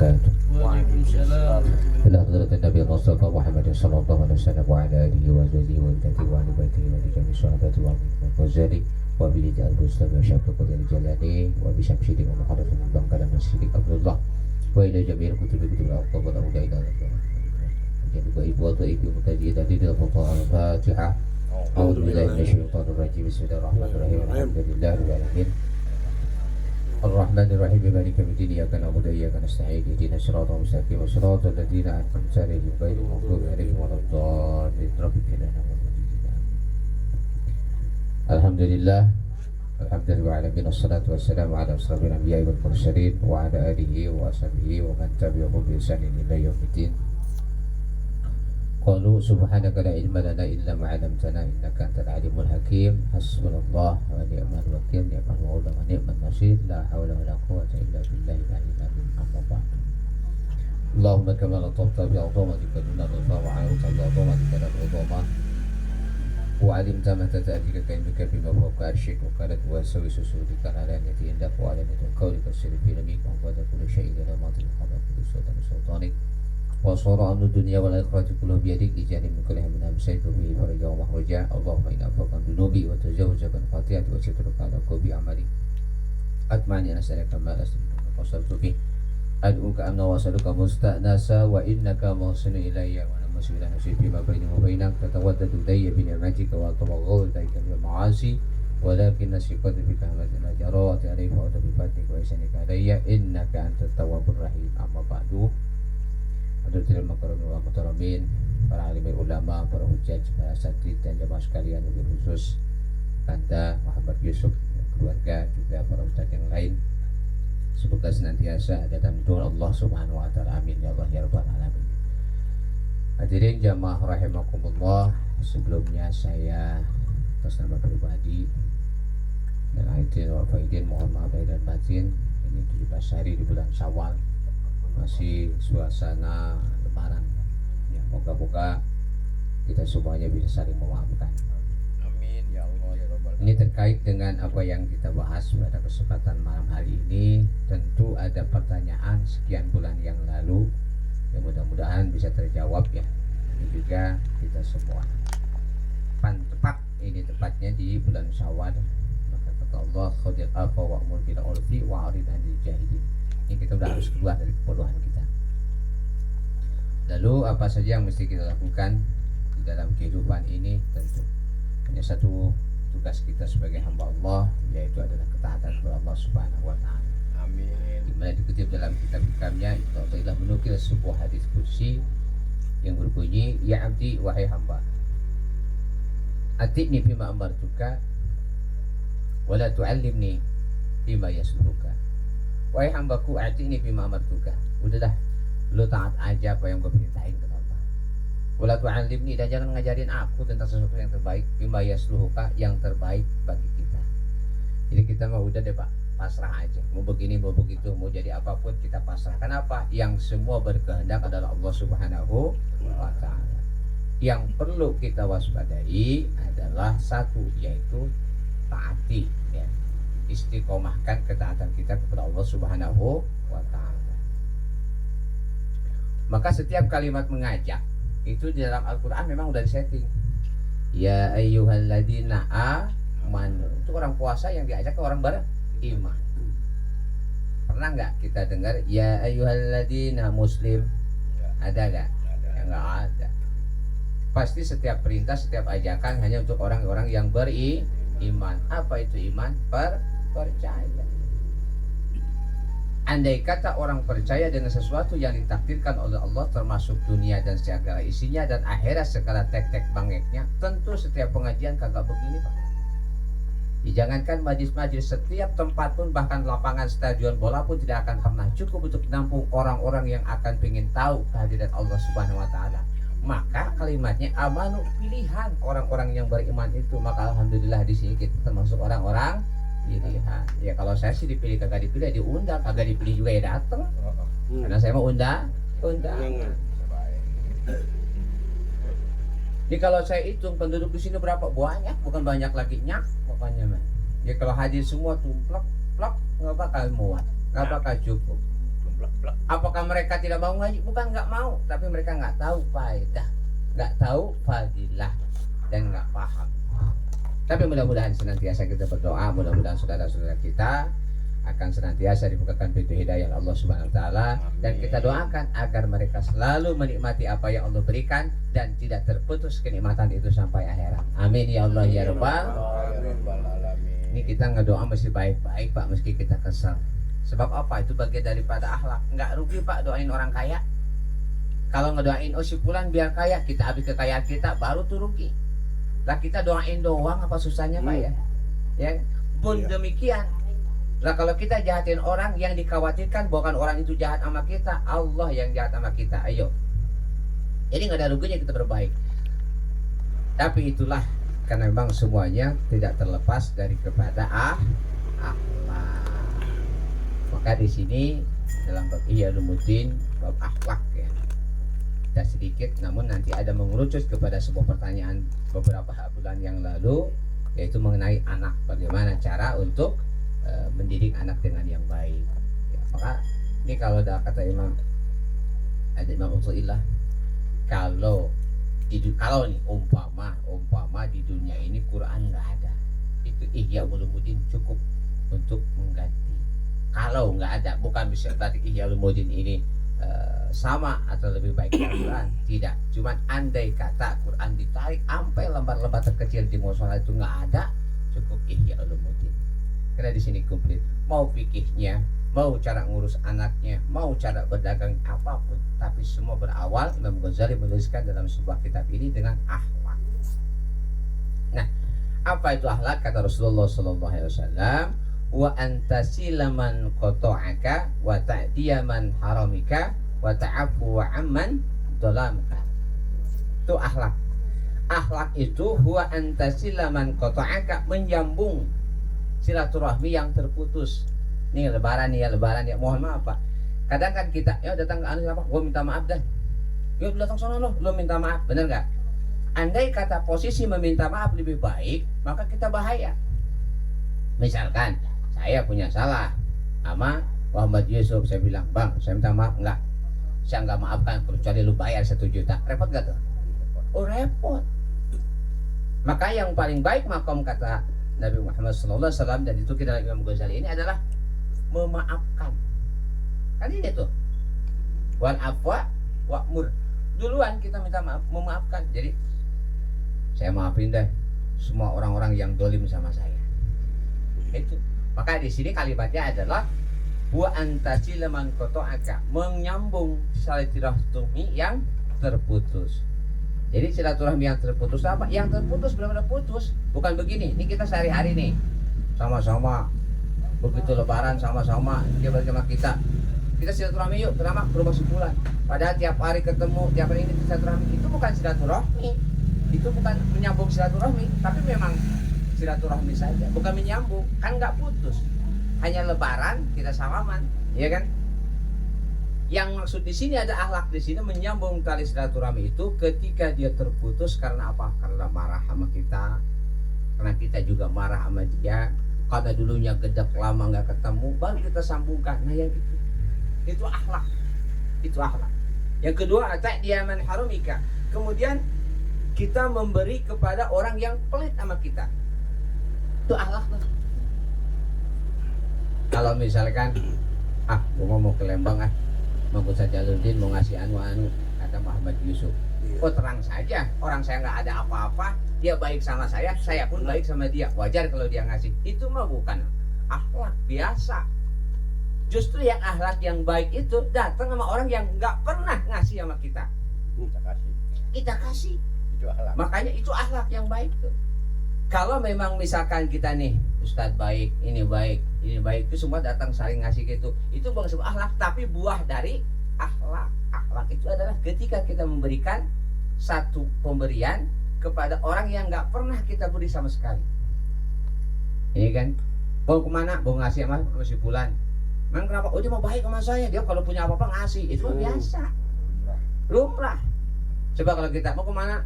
wabarakatuh. Waalaikumsalam. Ila hadratin Nabi Mustafa Muhammad sallallahu alaihi wasallam wa ala alihi wa sahbihi wa alihi wa ahli baitihi wa jami' sahabati wa min fazali wa bi al-Bustami wa syafiq qadir jalani wa bi syamsidi wa muharrafin bangkalan Sidik Abdullah wa ila jami'il kutubi al-aqtab wa ila ila jadi wa ibu wa ibu mutaji tadi dalam Al-Fatihah. A'udzu billahi minasyaitonir rajim. Bismillahirrahmanirrahim. Alhamdulillahirabbil alamin. Ar-Rahmanir Rahim Maliki yaumiddin iyyaka na'budu wa iyyaka nasta'in ihdinas siratal mustaqim siratal ladzina an'amta 'alaihim ghairil maghdubi 'alaihim waladdallin. Alhamdulillah alhamdulillah alamin wassalatu wassalamu ala asyrafil anbiya'i wal mursalin wa ala alihi wa sahbihi wa man tabi'ahum bi ihsanin ila yaumiddin. Qalu subhanaka la ilma lana illa ma 'allamtana innaka antal alimul hakim. Hasbunallah wa ni'mal wakil, ni'mal maula wa ni'man nasir. La haula wa la quwwata illa billahil aliyyil azim. Amma ba'd. Allahumma kama latafta bi 'azamatika duna ghafar wa 'arifta bi 'azamatika la ghadama wa 'alimta ma tata'alika kainaka bima fawqa arsyik wa qalat wa sawisu sudika ala niyati indak wa ala niyati qawlika sirri fi lamika wa qad kullu syai'in ila matil qadar bi sultanik wa sara anu dunya wal akhirati kullu bi yadik ijani min kulli hammin amsaytu bihi faraja wa mahraja. Allahumma inna afaqan dunubi wa tajawuzaka al-fatihati wa sitruka ala qubi amali atmani anasaraka ma asrifu wa saltu bi ad'uka anna wasaluka musta'nasa wa innaka muhsinu ilayya wa nama subhanahu nasibi ma baini wa bainak tatawaddadu dayya bi ni'matika wa tamaghawdu daika bi ma'asi walakin nasiqatu bi kahmatina jarati alayhi wa bi fatika wa isanika alayya innaka antat tawwabur rahim. Amma ba'du. Hadirin makaramin wa muhtaramin, para alim ulama, para hujjaj, para asatidz dan jamaah sekalian, wabil khusus Anda Muhammad Yusuf dan keluarga, juga para ustadz yang lain, semoga senantiasa ada dalam doa Allah Subhanahu wa taala. Amin ya Allah ya rabbal alamin. Hadirin jamaah rahimakumullah, sebelumnya saya atas nama pribadi dan aidin wa faidin mohon maaf lahir dan batin. Ini 17 hari di bulan Syawal, masih suasana lebaran ya, moga-moga kita semuanya bisa saling memaafkan. Amin ya Allah ya rabbal alamin. Ini terkait dengan apa yang kita bahas pada kesempatan malam hari ini. Tentu ada pertanyaan sekian bulan yang lalu yang mudah-mudahan bisa terjawab ya. Ini juga kita semua tepat, ini tepatnya di bulan Syawal. Maka kata Allah, khadir afa wa'mur bil 'urfi wa'rid 'anil jahilin. Ini kita udah harus keluar dari kebodohan kita. Lalu apa saja yang mesti kita lakukan di dalam kehidupan ini? Tentu hanya satu tugas kita sebagai hamba Allah, yaitu adalah ketaatan kepada Allah Subhanahu wa taala. Amin. Di mana dikutip dalam kitab-kitabnya, itu Allah telah menukil sebuah hadis qudsi yang berbunyi, ya abdi wahai hamba, atibni bima amartuka wala tu'allimni bima yasluka. Wahai hambaku, atini bima amartuka, udahlah lu taat aja apa yang gue perintahin kata Allah. Wala tu'allimni, dan jangan ngajarin aku tentang sesuatu yang terbaik, bima yasluka, yang terbaik bagi kita. Jadi kita mah udah deh Pak, pasrah aja, mau begini mau begitu, mau jadi apapun kita pasrah. Kenapa? Yang semua berkehendak adalah Allah Subhanahu wa taala. Yang perlu kita waspadai adalah satu, yaitu taati ya. Istiqomahkan ketaatan kita kepada Allah Subhanahu wa taala. Maka setiap kalimat mengajak itu di dalam Al-Qur'an memang udah disetting. Ya ayyuhalladzina amanu. Itu orang puasa yang diajak ke orang beriman. Pernah nggak kita dengar ya ayyuhalladzina muslim? Ada nggak? Ya nggak ada. Pasti setiap perintah, setiap ajakan hanya untuk orang-orang yang beriman. Apa itu iman? Percaya. Andai kata orang percaya dengan sesuatu yang ditakdirkan oleh Allah, termasuk dunia dan segala isinya dan akhirat segala tek-tek bangeknya, tentu setiap pengajian kagak begini Pak. Jangankan majlis-majlis, setiap tempat pun, bahkan lapangan stadion bola pun tidak akan pernah cukup untuk menampung orang-orang yang akan ingin tahu kehadiran Allah Subhanahu wa taala. Maka kalimatnya amanu, pilihan orang-orang yang beriman itu. Maka alhamdulillah di sini kita termasuk orang-orang pilihan. Ya kalau saya sih dipilih kagak dipilih, diundang, kagak dipilih juga ya datang. Karena saya mau undang. Jadi kalau saya hitung penduduk di sini berapa, banyak, bukan banyak lagi, nyak pokoknya mah. Ya kalau hadir semua tuh plak nggak bakal muat, nggak bakal cukup. Apakah mereka tidak mau ngaji? Bukan nggak mau, tapi mereka nggak tahu faedah, nggak tahu fadilah, dan nggak paham. Tapi mudah-mudahan senantiasa kita berdoa, mudah-mudahan saudara-saudara kita akan senantiasa dibukakan pintu hidayah Allah Subhanahu wa taala, dan kita doakan agar mereka selalu menikmati apa yang Allah berikan dan tidak terputus kenikmatan itu sampai akhirat. Amin ya Allah ya Rabbal. Ini kita ngedoa mesti baik-baik Pak, meski kita kesal. Sebab apa? Itu bagian daripada akhlak. Nggak rugi Pak doain orang kaya. Kalau ngedoain oh si fulan biar kaya, kita habis kekayaan kita baru tuh rugi. Lah kita doain doang apa susahnya Pak ya? Ya pun demikian. Lah kalau kita jahatin orang, yang dikhawatirkan bukan orang itu jahat sama kita, Allah yang jahat sama kita. Ayo. Jadi nggak ada ruginya kita berbaik. Tapi itulah karena memang semuanya tidak terlepas dari kepada akhlak. Maka di sini dalam bab Ihya Ulumuddin bab akhlak ya. Tidak sedikit, namun nanti ada mengerucut kepada sebuah pertanyaan beberapa bulan yang lalu, yaitu mengenai anak, bagaimana cara untuk mendidik anak dengan yang baik. Ya, maka ini kalau ada kata Imam Utsailah, kalau nih umpama di dunia ini Quran nggak ada, itu Ihya Ulumuddin cukup untuk mengganti. Kalau nggak ada, bukan bisa berarti Ihya Ulumuddin ini sama atau lebih baik dari Quran, tidak. Cuman andai kata Quran ditarik sampai lembar-lembar terkecil di musola itu nggak ada, cukup Ihya Ulumuddin. Karena di sini komplit, mau fikihnya, mau cara ngurus anaknya, mau cara berdagang apapun, tapi semua berawal Imam Ghazali menuliskan dalam sebuah kitab ini dengan akhlak. Nah, apa itu akhlak? Kata Rasulullah SAW, wa antasila man qata'aka wa ta'diya man haramika wa ta'afu amman dhalamaka. Itu akhlak. Akhlak itu huwa antasila man qata'aka, menyambung silaturahmi yang terputus. Nih lebaran ya, mohon maaf Pak. Kadang kan kita ya datang ke anu apa, gua minta maaf dah. Yuk datang sono lo minta maaf, bener nggak? Andai kata posisi meminta maaf lebih baik, maka kita bahaya. Misalkan saya punya salah sama Muhammad Yusuf, saya bilang bang, saya minta maaf, enggak, saya nggak maafkan kecuali lu bayar 1 juta. Repot gak tuh? Oh repot. Maka yang paling baik makom kata Nabi Muhammad SAW, dan itu kita Imam Ghazali ini adalah memaafkan. Kan ini tuh wal afwa wa'mur. Duluan kita minta maaf, memaafkan. Jadi saya maafin deh semua orang-orang yang dolim sama saya. Itu. Maka di sini kalimatnya adalah wa antasila man qata'aka, menyambung silaturahmi yang terputus. Jadi silaturahmi yang terputus apa? Yang terputus benar-benar putus. Bukan begini. Ini kita sehari-hari nih sama-sama begitu lebaran sama-sama dia bersama kita. Kita silaturahmi yuk, kenapa? Ke rumah sebulan. Padahal tiap hari ketemu, tiap hari ini silaturahmi. Itu bukan silaturahmi. Itu bukan menyambung silaturahmi, tapi memang silaturahmi saja, bukan menyambung. Kan nggak putus. Hanya lebaran kita salaman, ya kan? Yang maksud di sini ada akhlak, di sini menyambung tali silaturahmi itu ketika dia terputus karena apa? Karena marah sama kita, karena kita juga marah sama dia, karena dulunya gedek lama nggak ketemu, baru kita sambungkan. Nah yang itu akhlak, itu akhlak. Yang kedua, ta'diya man haramika, kemudian kita memberi kepada orang yang pelit sama kita, itu akhlak tuh. Kalau misalkan gua mau ke Lembang mau Ustaz Jaludin mau ngasih anu kata Muhammad Yusuf, oh terang saja, orang saya nggak ada apa-apa, dia baik sama saya pun baik sama dia, wajar kalau dia ngasih. Itu mah bukan akhlak biasa. Justru yang akhlak yang baik itu datang sama orang yang nggak pernah ngasih sama kita, kita kasih. Itu akhlak. Makanya itu akhlak yang baik tuh. Kalau memang misalkan kita nih Ustadz baik, ini baik, itu semua datang saling ngasih gitu, itu bukan sebuah akhlak, tapi buah dari akhlak. Akhlak itu adalah ketika kita memberikan satu pemberian kepada orang yang nggak pernah kita beri sama sekali. Ini kan, mau kemana? Mau ngasih sama si fulan. Memang kenapa? Oh dia mau baik sama saya, dia kalau punya apa-apa ngasih, itu biasa, lumrah. Coba kalau kita mau kemana?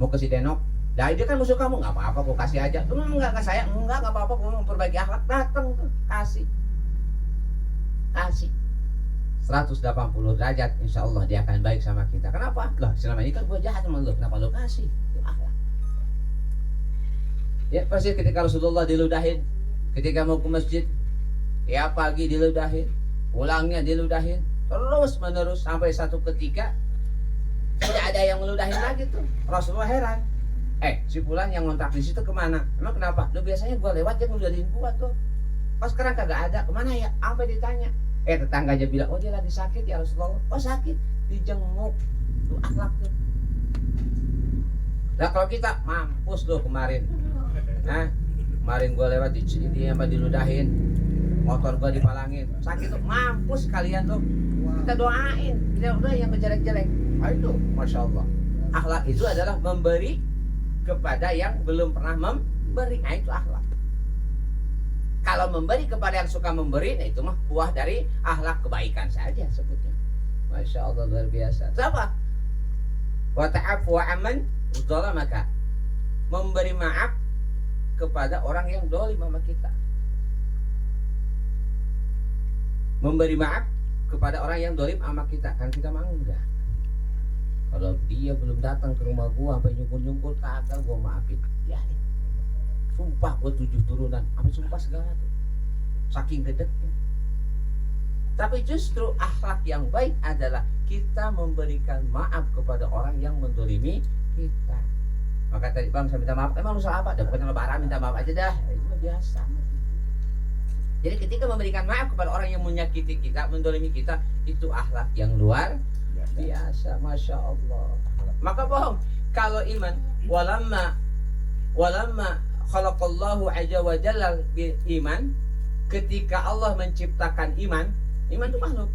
Mau ke si Denok. Nah dia kan musuh kamu, nggak apa-apa, gue kasih aja. Lu nggak ke saya, nggak apa-apa, gue mau memperbaiki akhlak, datang tuh kasih. 180 derajat, insya Allah dia akan baik sama kita. Kenapa? Lah selama ini kan gue jahat sama lu, kenapa lu kasih? Itu akhlak. Ya pasti ketika Rasulullah diludahin, ketika mau ke masjid, ya pagi diludahin, pulangnya diludahin, terus menerus sampai satu ketika tidak ada yang meludahin lagi tuh. Rasulullah heran. Si Fulan yang ngontrak di situ kemana? Emang kenapa? Lu biasanya gua lewat dia ngeludahin gua tuh. Pas sekarang kagak ada, kemana ya? Sampai ditanya. Tetangga aja bilang, oh dia lagi sakit ya Rasulullah. Oh sakit, dijenguk. Tuh akhlak tuh. Nah kalau kita mampus loh kemarin. Kemarin gua lewat di dia sama diludahin. Motor gua dipalangin. Sakit tuh, mampus kalian tuh. Kita doain. Kita udah yang kejelek-jelek. Itu Masya Allah. Akhlak itu adalah memberi kepada yang belum pernah memberi. Nah itu akhlak. Kalau memberi kepada yang suka memberi, nah itu mah buah dari akhlak kebaikan saja sebutnya. Masya Allah luar biasa. Siapa? Wa ta'afu wa aman zalamaka. Memberi maaf kepada orang yang zalim sama kita. Memberi maaf kepada orang yang zalim sama kita. Kan kita mau enggak. Kalau dia belum datang ke rumah gua sampai nyungkul-nyungkul kagak gua maafin. Ya, sumpah gua 7 turunan, sampai sumpah segala tuh. Saking gedeknya. Tapi justru akhlak yang baik adalah kita memberikan maaf kepada orang yang mendolimi kita. Maka tadi bang saya minta maaf, emang lu salah apa? Dah bukan lebaran minta maaf aja dah. Itu biasa. Jadi ketika memberikan maaf kepada orang yang menyakiti kita, mendolimi kita, itu akhlak yang luar biasa, Masya Allah. Maka bohong kalau iman walamma khalaqallahu azza wa jalla bil iman, ketika Allah menciptakan iman itu makhluk.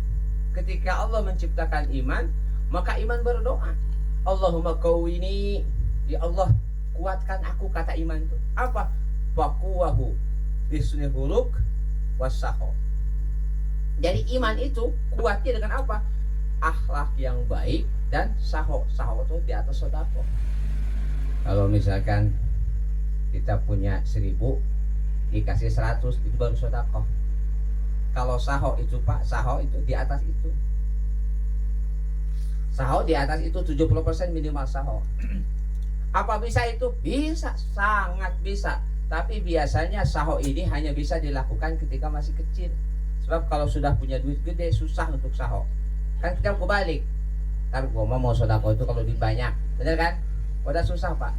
Ketika Allah menciptakan iman, maka iman berdoa, Allahumma qawwini, ya Allah kuatkan aku, kata iman itu apa? Faqwahu bisnul khuluq wasaho. Jadi iman itu kuatnya dengan apa? Akhlak yang baik dan saho. Saho itu di atas sedekah. Kalau misalkan kita punya 1000 dikasih 100 itu baru sedekah. Kalau saho itu Pak, saho itu di atas itu. Saho di atas itu 70% minimal saho. Apa bisa itu? Bisa, sangat bisa. Tapi biasanya saho ini hanya bisa dilakukan ketika masih kecil. Sebab kalau sudah punya duit gede susah untuk saho. Kan kita kebalik. Tapi gua mau sedekah itu kalau duit banyak, bener kan? Udah susah Pak.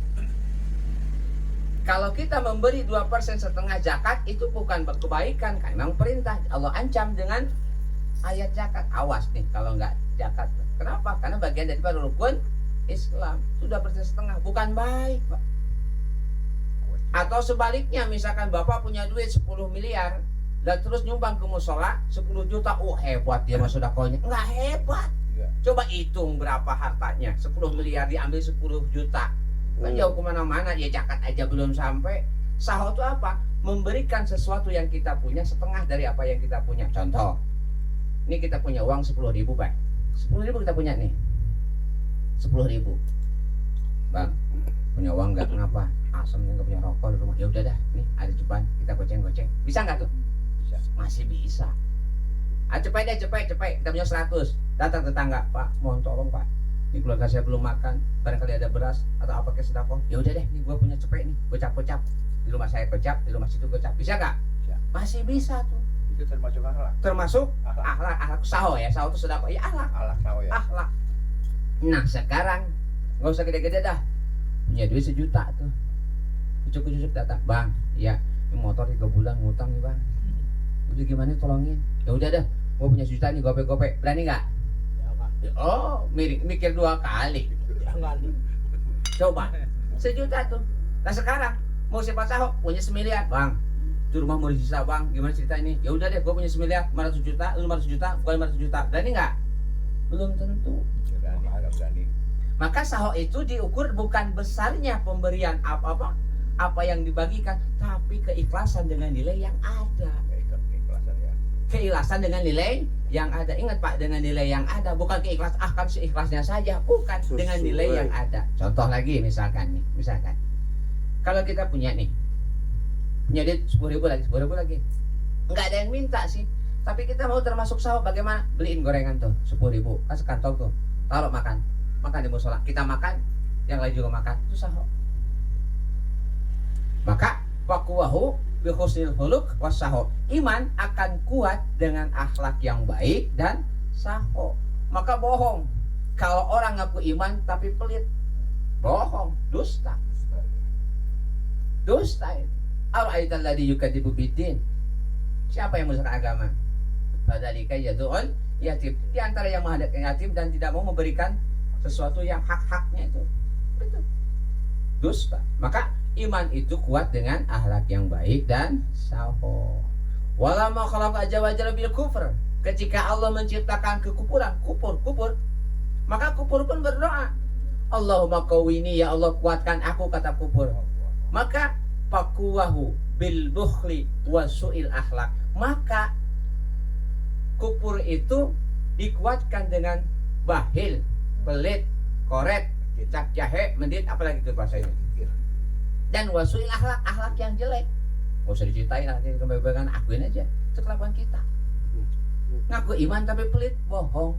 Kalau kita memberi 2% setengah zakat itu bukan kebaikan, kan memang perintah. Allah ancam dengan ayat zakat. Awas nih kalau nggak zakat. Kenapa? Karena bagian daripada rukun Islam. Sudah persen setengah, bukan baik Pak. Atau sebaliknya, misalkan Bapak punya duit 10 miliar dan terus nyumbang ke musola 10 juta, hebat dia mah sedekahnya. Enggak hebat. Coba hitung berapa hartanya. 10 miliar diambil 10 juta. Kan jauh kemana-mana, ya zakat aja belum sampai. Saho itu apa? Memberikan sesuatu yang kita punya setengah dari apa yang kita punya. Contoh, ini kita punya uang 10.000 Pak. 10.000 kita punya nih, 10.000 Bang, punya uang nggak, kenapa? Asam nggak punya rokok di rumah. Ya udah dah, nih ada ceban, kita goceng-goceng. Bisa nggak tuh? Bisa. Masih bisa. Cepet deh, cepet. Kita punya 100. Datang tetangga, Pak, mohon tolong Pak, ini keluarga saya belum makan, barangkali ada beras atau apa ke sedekah. Ya udah deh, nih gua punya cepet nih, gocap. Di rumah saya gocap, di rumah situ gocap. Bisa nggak? Bisa. Masih bisa tuh. Itu termasuk akhlak. Termasuk akhlak saho ya. Saho itu sedekah. Ya akhlak. Akhlak saho ya. Akhlak. Nah sekarang nggak usah gede-gede dah. Punya duit 1 juta tuh. Cucuk datang, Bang. Iya, ini motor 3 bulan ngutang nih Bang. Udah gimana tolongin? Ya udah dah, gua punya 1 juta nih, gope. Berani nggak? Oh, mikir 2 kali. Jangan. Coba 1 juta tuh. Nah sekarang mau siapa saho punya 1 miliar, Bang. Itu rumah mau disisa Bang, gimana cerita ini? Ya udah deh, gua punya 1 miliar, 500 juta, lu 500 juta, gua 500 juta. Berani nggak? Belum tentu. Berani. Maka saho itu diukur bukan besarnya pemberian apa yang dibagikan, tapi keikhlasan dengan nilai yang ada. Keikhlasan ya. Keikhlasan dengan nilai yang ada. Ingat Pak, dengan nilai yang ada, bukan keikhlasan kan seikhlasnya saja, bukan, dengan nilai yang ada. Contoh lagi misalkan kalau kita punya duit 10.000 lagi, nggak ada yang minta sih, Tapi kita mau termasuk sahur, bagaimana? Beliin gorengan tuh 10.000, kasih kantong tuh, taruh makan di musola, kita makan, yang lain juga makan, itu sahur. Maka waqwahu bi husnil khuluq was sahur. Iman akan kuat dengan akhlak yang baik dan sahur. Maka bohong kalau orang ngaku iman tapi pelit. Bohong, dusta. Dusta itu. Al-aital ladzi yukadzibu biddin. Siapa yang merusak agama? Fadzalika yad'ul yatim. Di antara yang menghadap yatim dan tidak mau memberikan sesuatu yang hak-haknya itu. Betul. Dusta. Maka iman itu kuat dengan akhlak yang baik dan sahur. Wala ma khalaqa azza wa jalla bil kufr. Ketika Allah menciptakan kekufuran, kufur, maka kufur pun berdoa, Allahumma qawwini, ya Allah kuatkan aku, kata kufur. Maka fakuwahu bil bukhli wa su'il akhlak. Maka kufur itu dikuatkan dengan bahil, pelit, koret, cak jahe, mendit, apalagi itu bahasanya. Dan wasuil akhlak yang jelek. Gak usah diceritain, nanti kembali akuin aja itu kelakuan kita. Ngaku iman tapi pelit, bohong.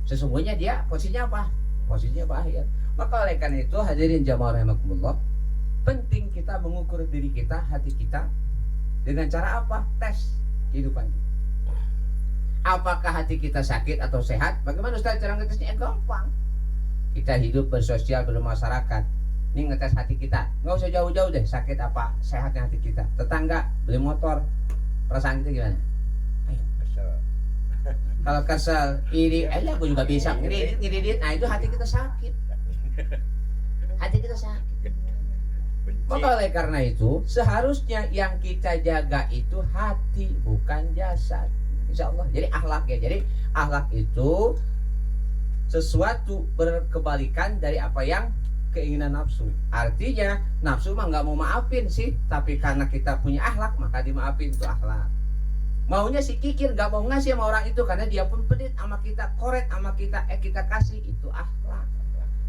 Sesungguhnya dia posisinya apa? Posisinya bahaya. Maka oleh karena itu hadirin jamaah rahimakumullah, penting kita mengukur diri kita, hati kita dengan cara apa? Tes kehidupan kita. Apakah hati kita sakit atau sehat? Bagaimana Ustaz cara ngetesnya? Gampang. Kita hidup bersosial, bermasyarakat. Ini ngetes hati kita. Nggak usah jauh-jauh deh, sakit apa sehatnya hati kita. Tetangga beli motor, perasaan kita gimana? Ayo. Kesel. Kalau kesel, iri, aku juga bisa ngirit. Nah itu hati kita sakit. Hati kita sakit. Maka oleh karena itu seharusnya yang kita jaga itu hati, bukan jasad. Insya Allah. Jadi akhlak ya. Jadi akhlak itu sesuatu berkebalikan dari apa yang keinginan nafsu. Artinya nafsu mah nggak mau maafin sih, tapi karena kita punya akhlak maka dimaafin, itu akhlak. Maunya si kikir nggak mau ngasih sama orang itu karena dia pun pelit sama kita, koret sama kita, kita kasih, itu akhlak.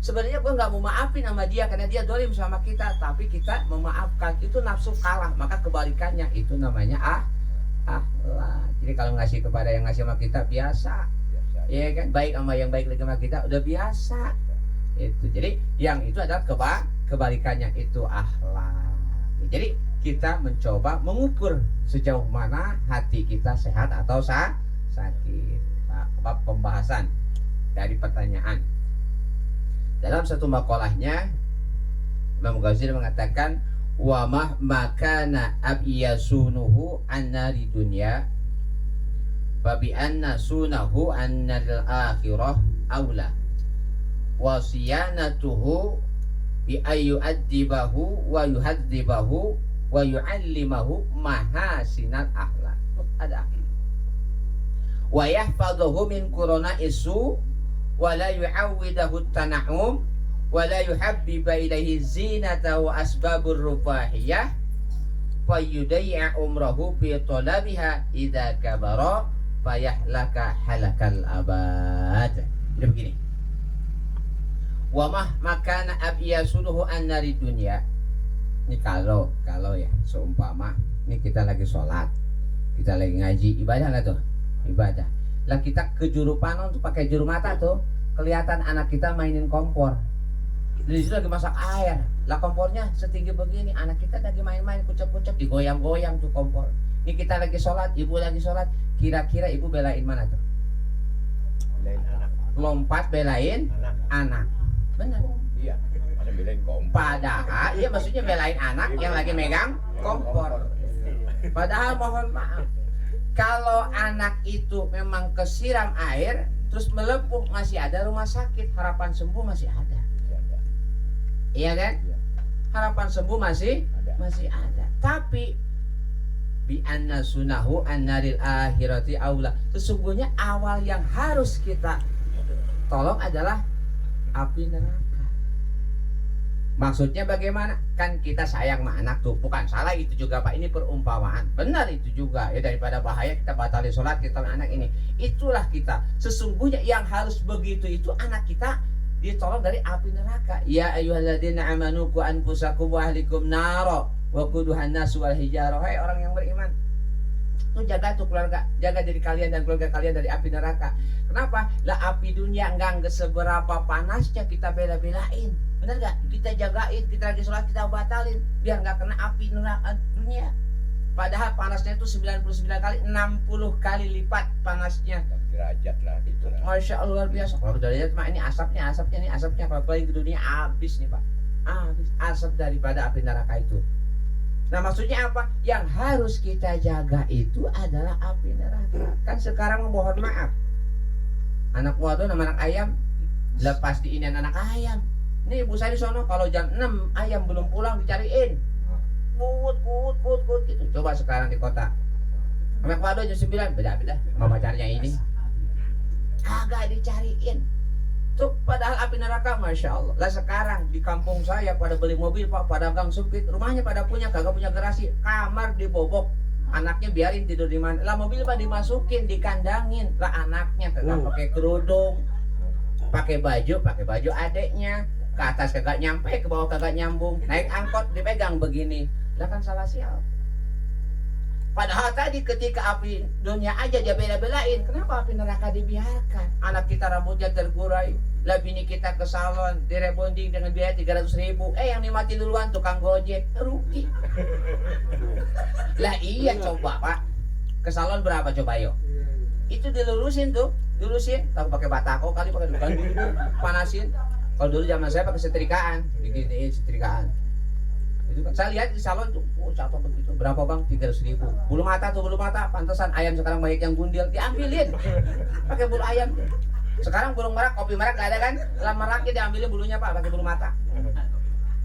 Sebenarnya gue nggak mau maafin sama dia karena dia dolim sama kita, tapi kita memaafkan, itu nafsu kalah. Maka kebalikannya itu namanya akhlak. Jadi kalau ngasih kepada yang ngasih sama kita biasa, ya kan, baik sama yang baik lagi sama kita udah biasa. Itu jadi yang itu adalah kebalikannya, itu akhlak. Jadi kita mencoba mengukur sejauh mana hati kita sehat atau sakit. Nah, pembahasan dari pertanyaan dalam satu makalahnya, Imam Ghazali mengatakan wa makana abyasunuhu annari dunya babi anna sunahu annal akhirah aula wa siyanatuhu bi ayyu'addibahu wa yuhadzibahu wa yu'allimahu mahasinal akhlak. Ada wa yahfazuhu min qurana isu wa la yu'awwidahu tana'um wa la yuhabbiba ilaihi zinata wa asbabur rufahiyah fa yudayya umrahu bi talabiha idza kabara fayahlaka halakal abad. Jadi begini, wa makana abyasunuhu annari dunya. Ini kalau ya seumpama ini kita lagi sholat, kita lagi ngaji, ibadah nggak tuh? Ibadah. Lah kita ke juru panon tuh pakai juru mata tuh, kelihatan anak kita mainin kompor. Di situ lagi masak air, lah kompornya setinggi begini, anak kita lagi main-main kucek-kucek, digoyang-goyang tuh kompor. Ini kita lagi sholat, ibu lagi sholat, kira-kira ibu belain mana tuh? Belain anak. Lompat belain anak. Benar. Iya, ada belain kompor. Padahal, iya maksudnya belain anak yang lagi megang kompor. Padahal mohon maaf, kalau anak itu memang kesiram air terus melepuh, masih ada rumah sakit, harapan sembuh masih ada. Iya kan? Harapan sembuh masih ada. Tapi bi anna sunahu annaril akhirati aula. Sesungguhnya awal yang harus kita tolong adalah api neraka. Maksudnya bagaimana? Kan kita sayang sama anak tuh, bukan salah itu juga Pak, ini perumpamaan. Benar itu juga ya, daripada bahaya kita batalin sholat kita anak ini. Itulah kita. Sesungguhnya yang harus begitu itu anak kita ditolong dari api neraka. Ya ayyuhalladzina amanu qu anfusakum wa ahlikum nara wa quduhan nas wal hijarah. Hai orang yang beriman, Tuh jaga tuh keluarga, jaga diri kalian dan keluarga kalian dari api neraka. Kenapa? Lah api dunia enggak seberapa panasnya kita bela-belain. Benar nggak? Kita jagain, kita lagi sholat kita batalin biar nggak kena api neraka dunia. Padahal panasnya itu 99 kali, 60 kali lipat panasnya. Derajat lah gitu lah. Masya Allah luar biasa. Kalau udah lihat mah ini asapnya kalau paling ke dunia habis nih Pak. Habis asap daripada api neraka itu. Nah maksudnya apa? Yang harus kita jaga itu adalah api neraka. Kan sekarang mohon maaf, anak buah tuh nama anak ayam, lepas diinin anak ayam. Nih ibu saya di sono kalau jam 6 ayam belum pulang dicariin. Kut gitu. Coba sekarang di kota. Anak buah jam 9 beda-beda sama pacarnya ini. Kagak dicariin. Tuh padahal api neraka Masya Allah. Lah sekarang di kampung saya pada beli mobil Pak, pada gang sempit, rumahnya pada punya, kagak punya garasi, kamar dibobok, anaknya biarin tidur di mana. Lah mobil Pak dimasukin, dikandangin, lah anaknya kagak pakai kerudung, pakai baju adeknya, ke atas kagak nyampe, ke bawah kagak nyambung, naik angkot dipegang begini. Lah kan salah sial. Padahal tadi ketika api dunia aja dia bela-belain, kenapa api neraka dibiarkan? Anak kita rambutnya tergurai, lah bini kita ke salon, direbonding dengan biaya 300.000. Yang nikmati duluan tukang gojek, rugi. Lah iya coba Pak, ke salon berapa coba yuk? Itu dilurusin tuh, tahu pakai batako kali, pakai bukan panasin. Kalau dulu zaman saya pakai setrikaan, diginiin setrikaan. Itu kan saya lihat di salon tuh, cakep begitu. Berapa bang? 300.000. Bulu mata, pantesan ayam sekarang banyak yang gundil, diambilin. Pakai bulu ayam. Sekarang burung merak, kopi merak gak ada kan? Lama meraknya diambilin bulunya Pak, pakai bulu mata.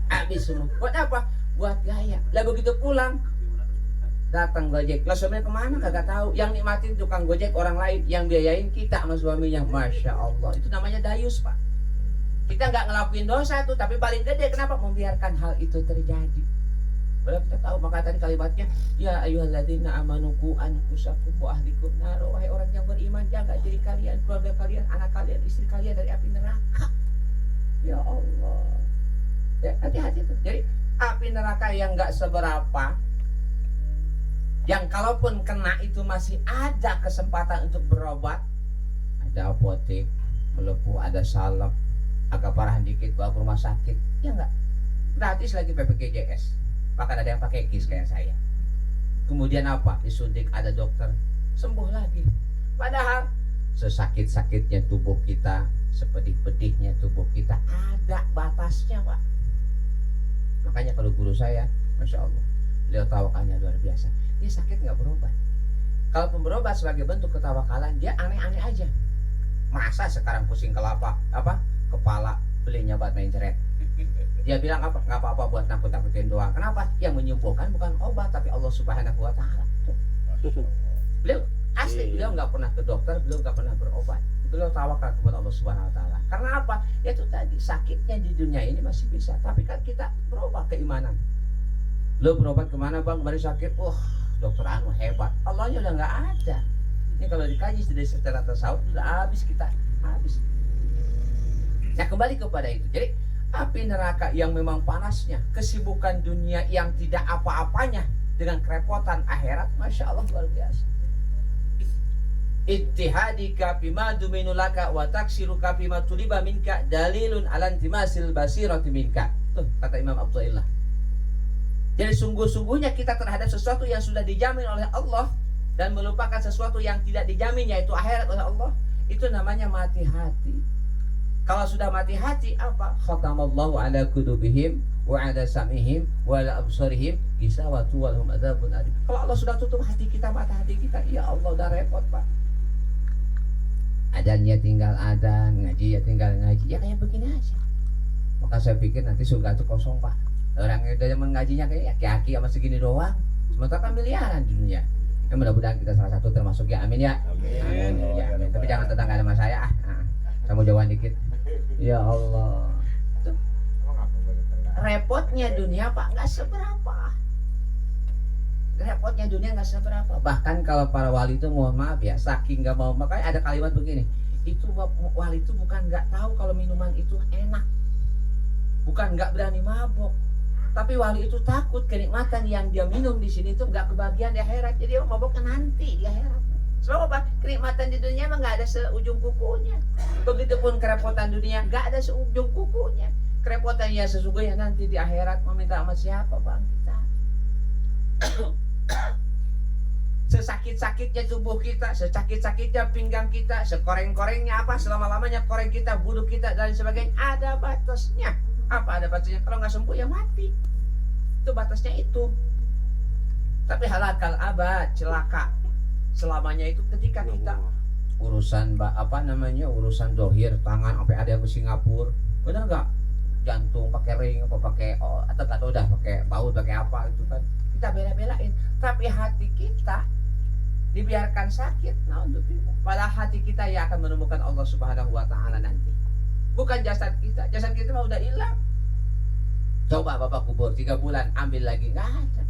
Habis semua. Buat apa? Buat gaya. Lah begitu pulang, datang gojek. Lah suaminya kemana? Kagak tahu. Yang nikmatin tukang gojek orang lain, yang biayain kita sama suaminya. Masya Allah. Itu namanya dayus Pak. Kita nggak ngelakuin dosa tuh, tapi paling gede kenapa membiarkan hal itu terjadi? Padahal kita tahu, maka tadi kalimatnya ya ayyuhalladzina amanu qu anfusakum wa ahlikum nar. Wahai orang yang beriman, jaga diri kalian, keluarga kalian, anak kalian, istri kalian dari api neraka. Ya Allah. Ya hati-hati tuh. Jadi api neraka yang nggak seberapa, yang kalaupun kena itu masih ada kesempatan untuk berobat. Ada apotek, melepuh, ada salep, agak parah dikit bawa ke rumah sakit, ya enggak, gratis lagi BPJS, bahkan ada yang pakai KIS kayak saya. Kemudian apa, disuntik, ada dokter, sembuh lagi. Padahal sesakit-sakitnya tubuh kita, sepedih-pedihnya tubuh kita, ada batasnya Pak. Makanya kalau guru saya, Masya Allah, beliau tawakalnya luar biasa. Dia sakit nggak berobat. Kalau berobat sebagai bentuk ketawakalan, dia aneh-aneh aja. Masa sekarang pusing kepala belinya buat main ceret. Dia bilang apa? Nggak apa-apa buat nakut-nakutin doang. Kenapa? Yang menyembuhkan bukan obat tapi Allah Subhanahu wa Ta'ala. Beliau asli, beliau nggak pernah ke dokter, beliau nggak pernah berobat. Beliau tawakal kepada Allah Subhanahu wa Ta'ala. Karena apa? Ya itu tadi, sakitnya di dunia ini masih bisa, tapi kan kita berobat keimanan. Lo berobat kemana bang? Kemarin sakit, dokter anu hebat. Allahnya udah nggak ada. Ini kalau dikaji dari secara tasawuf udah habis kita, habis. Nah kembali kepada itu. Jadi api neraka yang memang panasnya, kesibukan dunia yang tidak apa-apanya dengan kerepotan akhirat, Masya Allah luar biasa. Ittihadika bima duminulaka wa taksiruka bima tuliba minka dalilun ala intimasil basirati minka. Tuh kata Imam Abdullah. Jadi sungguh-sungguhnya kita terhadap sesuatu yang sudah dijamin oleh Allah dan melupakan sesuatu yang tidak dijamin, yaitu akhirat oleh Allah, itu namanya mati hati. Kalau sudah mati hati apa? Khatamallahu ala qulubihim wa ala sam'ihim wa ala absarihim gisawatu wa lahum adzabun alim. Kalau Allah sudah tutup hati kita, mata hati kita, ya Allah udah repot Pak. Adannya tinggal adan, ngaji ya tinggal ngaji, ya kayak begini aja. Maka saya pikir nanti surga itu kosong Pak. Orang yang udah mengajinya kayak aki-aki sama segini doang. Sementara kan miliaran di dunia. Ya mudah-mudahan kita salah satu termasuk ya, amin ya. Amin. Ya, amin. Tapi jangan tetangga sama saya saya mau jauhan dikit. Ya Allah. Tuh. Repotnya dunia Pak nggak seberapa. Repotnya dunia nggak seberapa. Bahkan kalau para wali itu mohon maaf ya, saking nggak mau, makanya ada kalimat begini. Itu wali itu bukan nggak tahu kalau minuman itu enak, bukan nggak berani mabok, Tapi wali itu takut kenikmatan yang dia minum di sini itu nggak kebagian di akhirat. Jadi dia maboknya nanti di akhirat. Sebab apa? Kenikmatan di dunia emang nggak ada seujung kukunya. Begitupun kerepotan dunia nggak ada seujung kukunya. Kerepotan ya sesungguhnya nanti di akhirat meminta sama siapa bang kita? Sesakit-sakitnya tubuh kita, secakit-sakitnya pinggang kita, sekoreng-korengnya apa, selama-lamanya koreng kita, buduk kita dan sebagainya, ada batasnya. Apa ada batasnya? Kalau nggak sembuh ya mati. Itu batasnya itu. Tapi halakal abad, celaka selamanya itu ketika kita urusan urusan dohir tangan sampai ada yang ke Singapura, benar nggak? Jantung pakai ring apa pakai atau udah pakai baut pakai apa itu kan kita bela-belain. Tapi hati kita dibiarkan sakit. Nah untuk itu, pada hati kita yang akan menemukan Allah Subhanahu Wa Taala nanti. Bukan jasad kita mah udah hilang. Coba bapak kubur 3 bulan, ambil lagi nggak ada.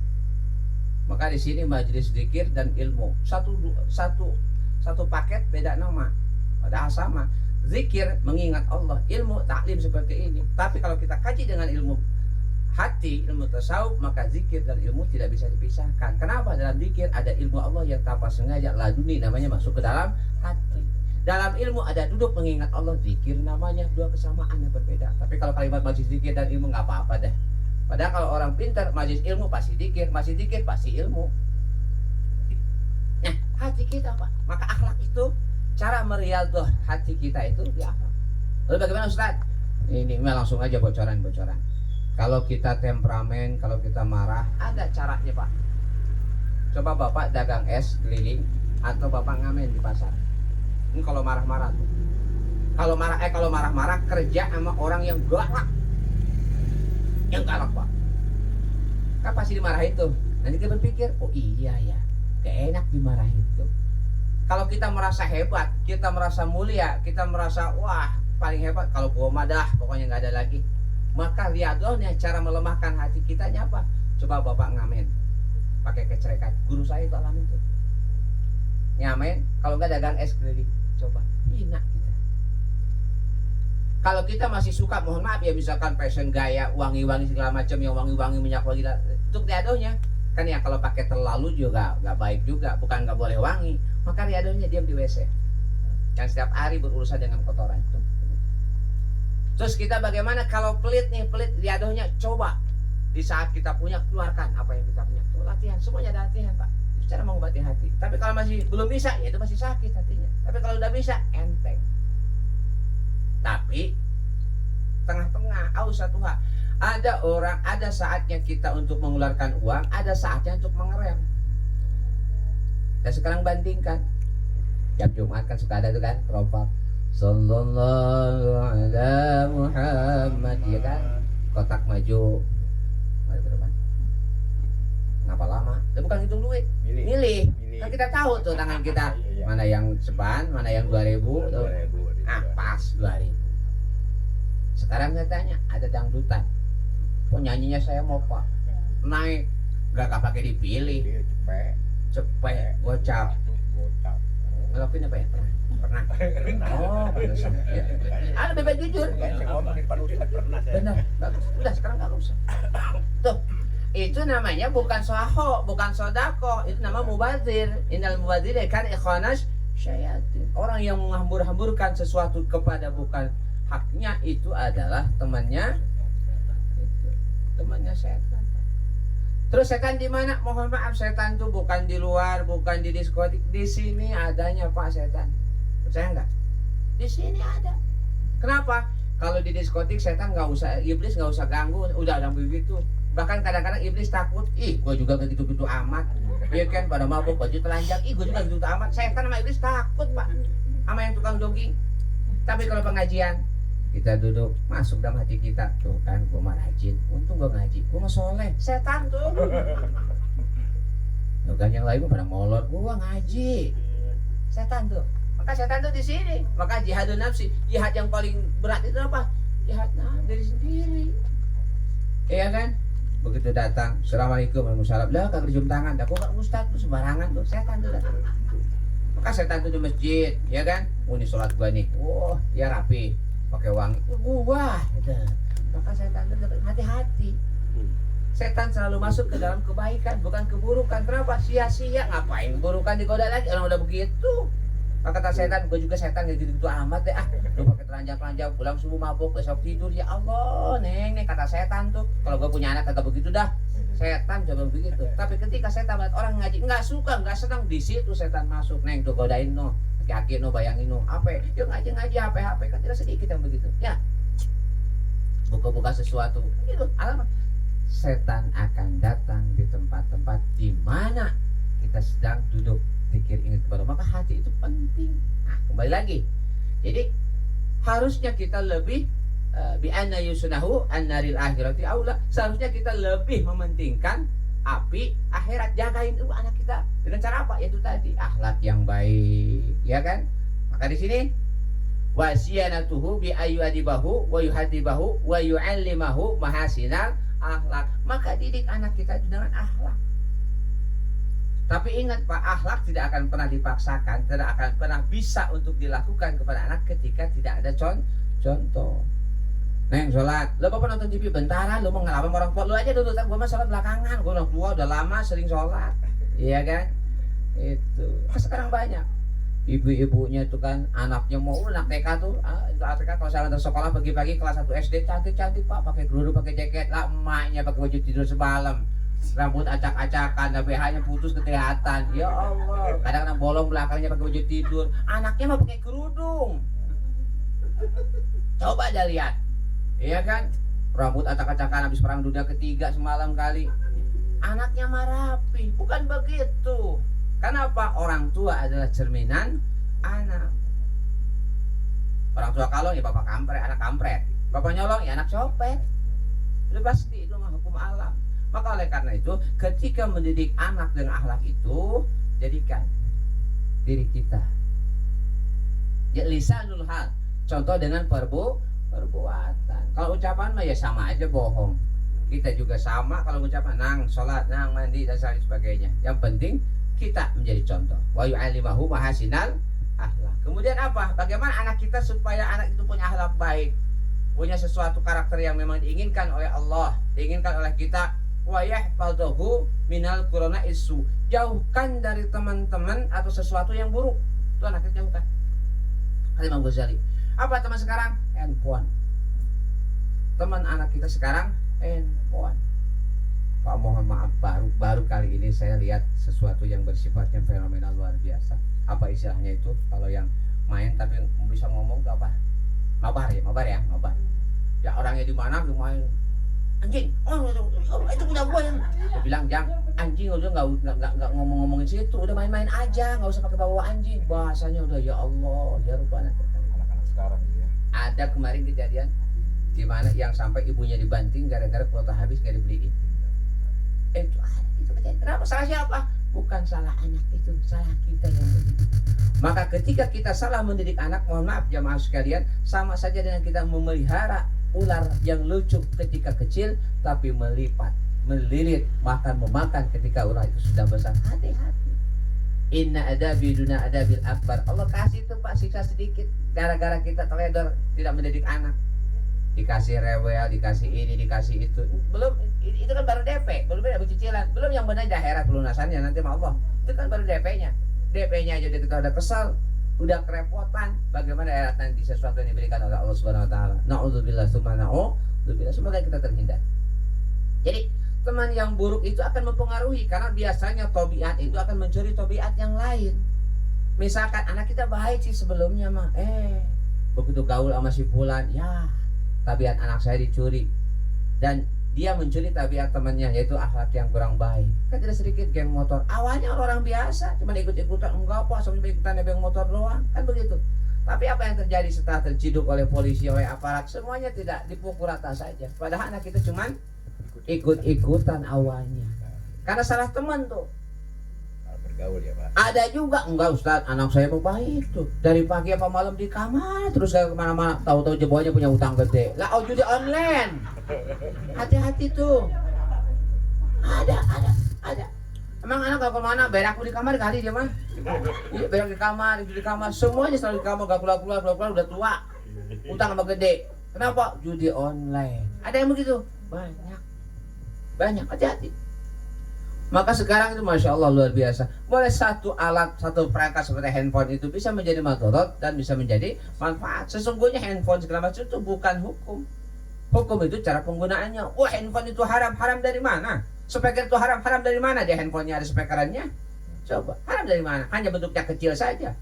Maka di sini majelis zikir dan ilmu satu paket beda nama, padahal sama. Zikir mengingat Allah, ilmu taklim seperti ini. Tapi kalau kita kaji dengan ilmu hati, ilmu tasawuf, maka zikir dan ilmu tidak bisa dipisahkan. Kenapa? Dalam zikir ada ilmu Allah yang tanpa sengaja laduni namanya masuk ke dalam hati. Dalam ilmu ada duduk mengingat Allah, zikir namanya, dua kesamaan yang berbeda. Tapi kalau kalimat majlis zikir dan ilmu nggak apa-apa deh. Padahal kalau orang pintar majlis ilmu pasti zikir, masih zikir pasti ilmu. Nah, hati kita Pak, maka akhlak itu cara meriadah hati kita itu di akhlak. Lalu bagaimana Ustaz? Ini langsung aja bocoran-bocoran. Kalau kita temperamen, kalau kita marah, ada caranya Pak. Coba Bapak dagang es keliling atau Bapak ngamen di pasar. Ini kalau marah-marah tuh. Kalau marah-marah kerja sama orang yang galak. Yang galak Pak. Kan pasti dimarahin tuh. Nanti kita berpikir, oh iya ya, gak enak dimarahin tuh. Kalau kita merasa hebat, kita merasa mulia, kita merasa wah paling hebat, kalau gua mah dah pokoknya nggak ada lagi. Maka riadohnya cara melemahkan hati kita apa? Coba Bapak ngamen pakai kecerekan. Guru saya itu alamin tuh. Ngamen kalau nggak dagang es keliling. Coba hina kita. Kalau kita masih suka, mohon maaf ya, misalkan fashion gaya wangi-wangi segala macam, yang wangi-wangi minyak wangi, untuk riadohnya kan ya kalau pakai terlalu juga nggak baik juga, bukan nggak boleh wangi. Maka riadohnya diam di WC. Yang setiap hari berurusan dengan kotoran itu. Terus kita bagaimana kalau pelit nih, pelit riadohnya, coba di saat kita punya keluarkan apa yang kita punya. Tuh latihan, semuanya ada latihan Pak. Itu cara mengobati hati. Tapi kalau masih belum bisa, ya itu masih sakit hatinya. Tapi kalau udah bisa, enteng. Tapi tengah-tengah, ausatuha. Ada orang, ada saatnya kita untuk mengeluarkan uang, ada saatnya untuk mengerem. Dan sekarang bandingkan. Tiap Jumat kan suka ada tuh kan, keropak. Sallallahu ala Muhammad, ya kan? Kotak maju. Ada berapa? Ngapa lama? Itu bukan hitung duit. Milih. Kan kita tahu tuh tangan kita mana yang seban, mana yang 2000 tuh. Pas 2000. Sekarang saya tanya, ada dangdutan. Penyanyinya saya mau Pak naik, gak pakai dipilih. Cepet, gocap. Ngelakuin apa ya? Pernah. Oh, pantesan. Ya. Bebek jujur. Benar. Bagus. Udah sekarang nggak usah. Tuh, itu namanya bukan soho, bukan sodako. Itu nama mubazir. Innal mubazir kan ikhwanas syayatin. Orang yang menghambur-hamburkan sesuatu kepada bukan haknya itu adalah temannya setan. Terus setan di mana? Mohon maaf, setan tuh bukan di luar, bukan di diskotik. Di sini adanya Pak setan. Percaya nggak? Di sini ada. Kenapa? Kalau di diskotik setan nggak usah, iblis nggak usah ganggu, udah begitu. Bahkan kadang-kadang iblis takut, ih gue juga kayak gitu-gitu amat. Iya kan, pada mabuk baju telanjang, ih gue juga gitu amat. Setan sama iblis takut Pak, sama yang tukang jogging. Tapi kalau pengajian, kita duduk, masuk dalam hati kita, tuh kan gue mah rajin, untung gue ngaji, gue mah soleh. Setan tuh. Bukan yang lain pada molor, gue ngaji. Setan tuh. Maka setan tuh di sini. Maka jihadun nafsi, jihad yang paling berat itu apa? Jihad diri sendiri. Iya kan? Begitu datang, assalamualaikum warahmatullahi wabarakatuh. Lah kagak cium tangan, dah kok gak ustaz tuh sembarangan tuh, setan tuh datang. Maka setan tuh di masjid, ya kan? Ini sholat gua nih, wah, ya rapi, pakai wangi, gua, gitu. Maka setan tuh hati-hati. Setan selalu masuk ke dalam kebaikan, bukan keburukan. Kenapa? Sia-sia, ngapain keburukan digoda lagi, orang udah begitu. Maka kata setan, gue juga setan gak gitu-gitu amat deh. Lu pakai telanjang-telanjang, pulang subuh mabuk, besok tidur. Ya Allah, neng, nih kata setan tuh. Kalau gue punya anak kagak begitu dah. Setan coba begitu. Tapi ketika setan melihat orang ngaji, nggak suka, nggak senang, di situ setan masuk. Neng tuh godain no, aki-aki no, bayangin no. Apa? Yuk ngaji HP kan tidak sedikit yang begitu. Ya, buka-buka sesuatu. Gitu. Alamat. Setan akan datang di tempat-tempat di mana kita sedang duduk pikir ingat kepada, maka hati itu penting. Nah, kembali lagi. Jadi harusnya kita lebih bi anna yusunahu annaril akhirati aula. Seharusnya kita lebih mementingkan api akhirat. Jagain anak kita dengan cara apa? Yaitu tadi akhlak yang baik, ya kan? Maka di sini wasiyanatuhu bi ayyadibahu wa yuhadibahu wa yu'allimahu mahasinal akhlak. Maka didik anak kita dengan akhlak. Tapi ingat Pak, akhlak tidak akan pernah dipaksakan, tidak akan pernah bisa untuk dilakukan kepada anak ketika tidak ada contoh. Neng sholat, lo bapak nonton TV bentaran, lo mau ngelawan orang tua, lo aja dulu, gue mah sholat belakangan, gue orang tua udah lama sering sholat, iya kan? Itu, sekarang banyak ibu-ibunya itu kan, anaknya mau anak TK tuh, TK kalau saya antar sekolah pagi-pagi kelas 1 SD, cantik-cantik Pak, pakai kerudung, pakai jaket, lah emaknya pakai baju tidur semalam. Rambut acak-acakan, BH-nya putus kelihatan. Ya Allah, kadang-kadang bolong belakangnya pakai baju tidur. Anaknya mah pakai kerudung. Coba aja lihat, iya kan? Rambut acak-acakan habis perang dunia ketiga semalam kali. Anaknya mah rapi, bukan begitu. Kenapa? Orang tua adalah cerminan anak. Orang tua kalong ya bapak kampret, anak kampret. Bapak nyolong ya anak copet. Itu pasti, itu mah hukum alam. Maka oleh karena itu, ketika mendidik anak dengan akhlak itu, jadikan diri kita ya lisanul hal, contoh dengan perbuatan. Kalau ucapan mah ya sama aja bohong. Kita juga sama kalau ucapan, nang sholat, nang mandi dan sebagainya. Yang penting kita menjadi contoh. Wa yu'allimahu mahasinal akhlak. Kemudian apa? Bagaimana anak kita supaya anak itu punya akhlak baik, punya sesuatu karakter yang memang diinginkan oleh Allah, diinginkan oleh kita. Wa yahfadhuhu minal qurana isu. Jauhkan dari teman-teman atau sesuatu yang buruk. Itu anaknya jauhkan. Kata Imam Ghazali. Apa teman sekarang? Handphone. Teman anak kita sekarang handphone. Pak mohon maaf, baru kali ini saya lihat sesuatu yang bersifatnya fenomenal luar biasa. Apa istilahnya itu? Kalau yang main tapi bisa ngomong gak apa? Mabar ya. Ya orangnya di mana main. Anjing, itu punya gue yang dia bilang, Jang, anjing udah nggak ngomong-ngomongin situ, udah main-main aja, nggak usah pakai bawa anjing. Bahasanya udah ya Allah, ya rupanya anak-anak sekarang gitu ya. Ada kemarin kejadian di mana yang sampai ibunya dibanting gara-gara kuota habis nggak dibeliin. Itu kejadian. Kenapa? Salah siapa? Bukan salah anak itu, salah kita yang mendidik. Maka ketika kita salah mendidik anak, mohon maaf jamaah sekalian, sama saja dengan kita memelihara ular yang lucu ketika kecil tapi melilit, memakan ketika ular itu sudah besar. Hati-hati. Inna adabi duna adabil akbar. Allah kasih itu Pak siksa sedikit gara-gara kita teledor tidak mendidik anak. Dikasih rewel, dikasih ini, dikasih itu. Belum, itu kan baru DP, belum ada cicilan. Belum yang benar akhirat pelunasannya nanti sama Allah. Itu kan baru DP-nya. DP-nya aja kita udah kesal, udah kerepotan. Bagaimana akhirat nanti sesuatu yang diberikan oleh Allah Subhanahu wa taala. Na'udzubillah tsumma na'udzubillah. Semoga kita terhindar. Jadi, teman yang buruk itu akan mempengaruhi karena biasanya tabiat itu akan mencuri tabiat yang lain. Misalkan anak kita baik sih sebelumnya mah, begitu gaul sama si fulan, ya tabiat anak saya dicuri dan dia mencuri tabiat temannya yaitu akhlak yang kurang baik. Kan tidak sedikit geng motor. Awalnya orang biasa, cuma ikut-ikutan, enggak apa, sampai ikutan geng motor doang, kan begitu. Tapi apa yang terjadi setelah terciduk oleh polisi, oleh aparat, semuanya tidak dipukul rata saja. Padahal anak kita cuma ikut-ikutan awalnya. Karena salah teman tuh. Bergaul ya Pak. Ada juga enggak Ustaz, anak saya mau baik tuh. Dari pagi apa malam di kamar terus kayak kemana-mana, tahu-tahu jebonya punya utang gede. Lah judi online. Hati-hati tuh. Ada. Emang anak kalau kemana berak di kamar kali dia mah. Iya berak di kamar, semuanya selalu di kamar, gak keluar udah tua. Utang sama gede. Kenapa? Judi online. Ada yang begitu? banyak, hati-hati. Maka sekarang itu Masya Allah luar biasa. Boleh satu alat, satu perangkat seperti handphone itu bisa menjadi madorot dan bisa menjadi manfaat. Sesungguhnya handphone segala macam itu bukan hukum. Hukum itu cara penggunaannya. Wah, handphone itu haram. Haram dari mana? Speaker itu haram. Haram dari mana? Di handphonenya ada speakerannya. Coba, haram dari mana? Hanya bentuknya kecil saja.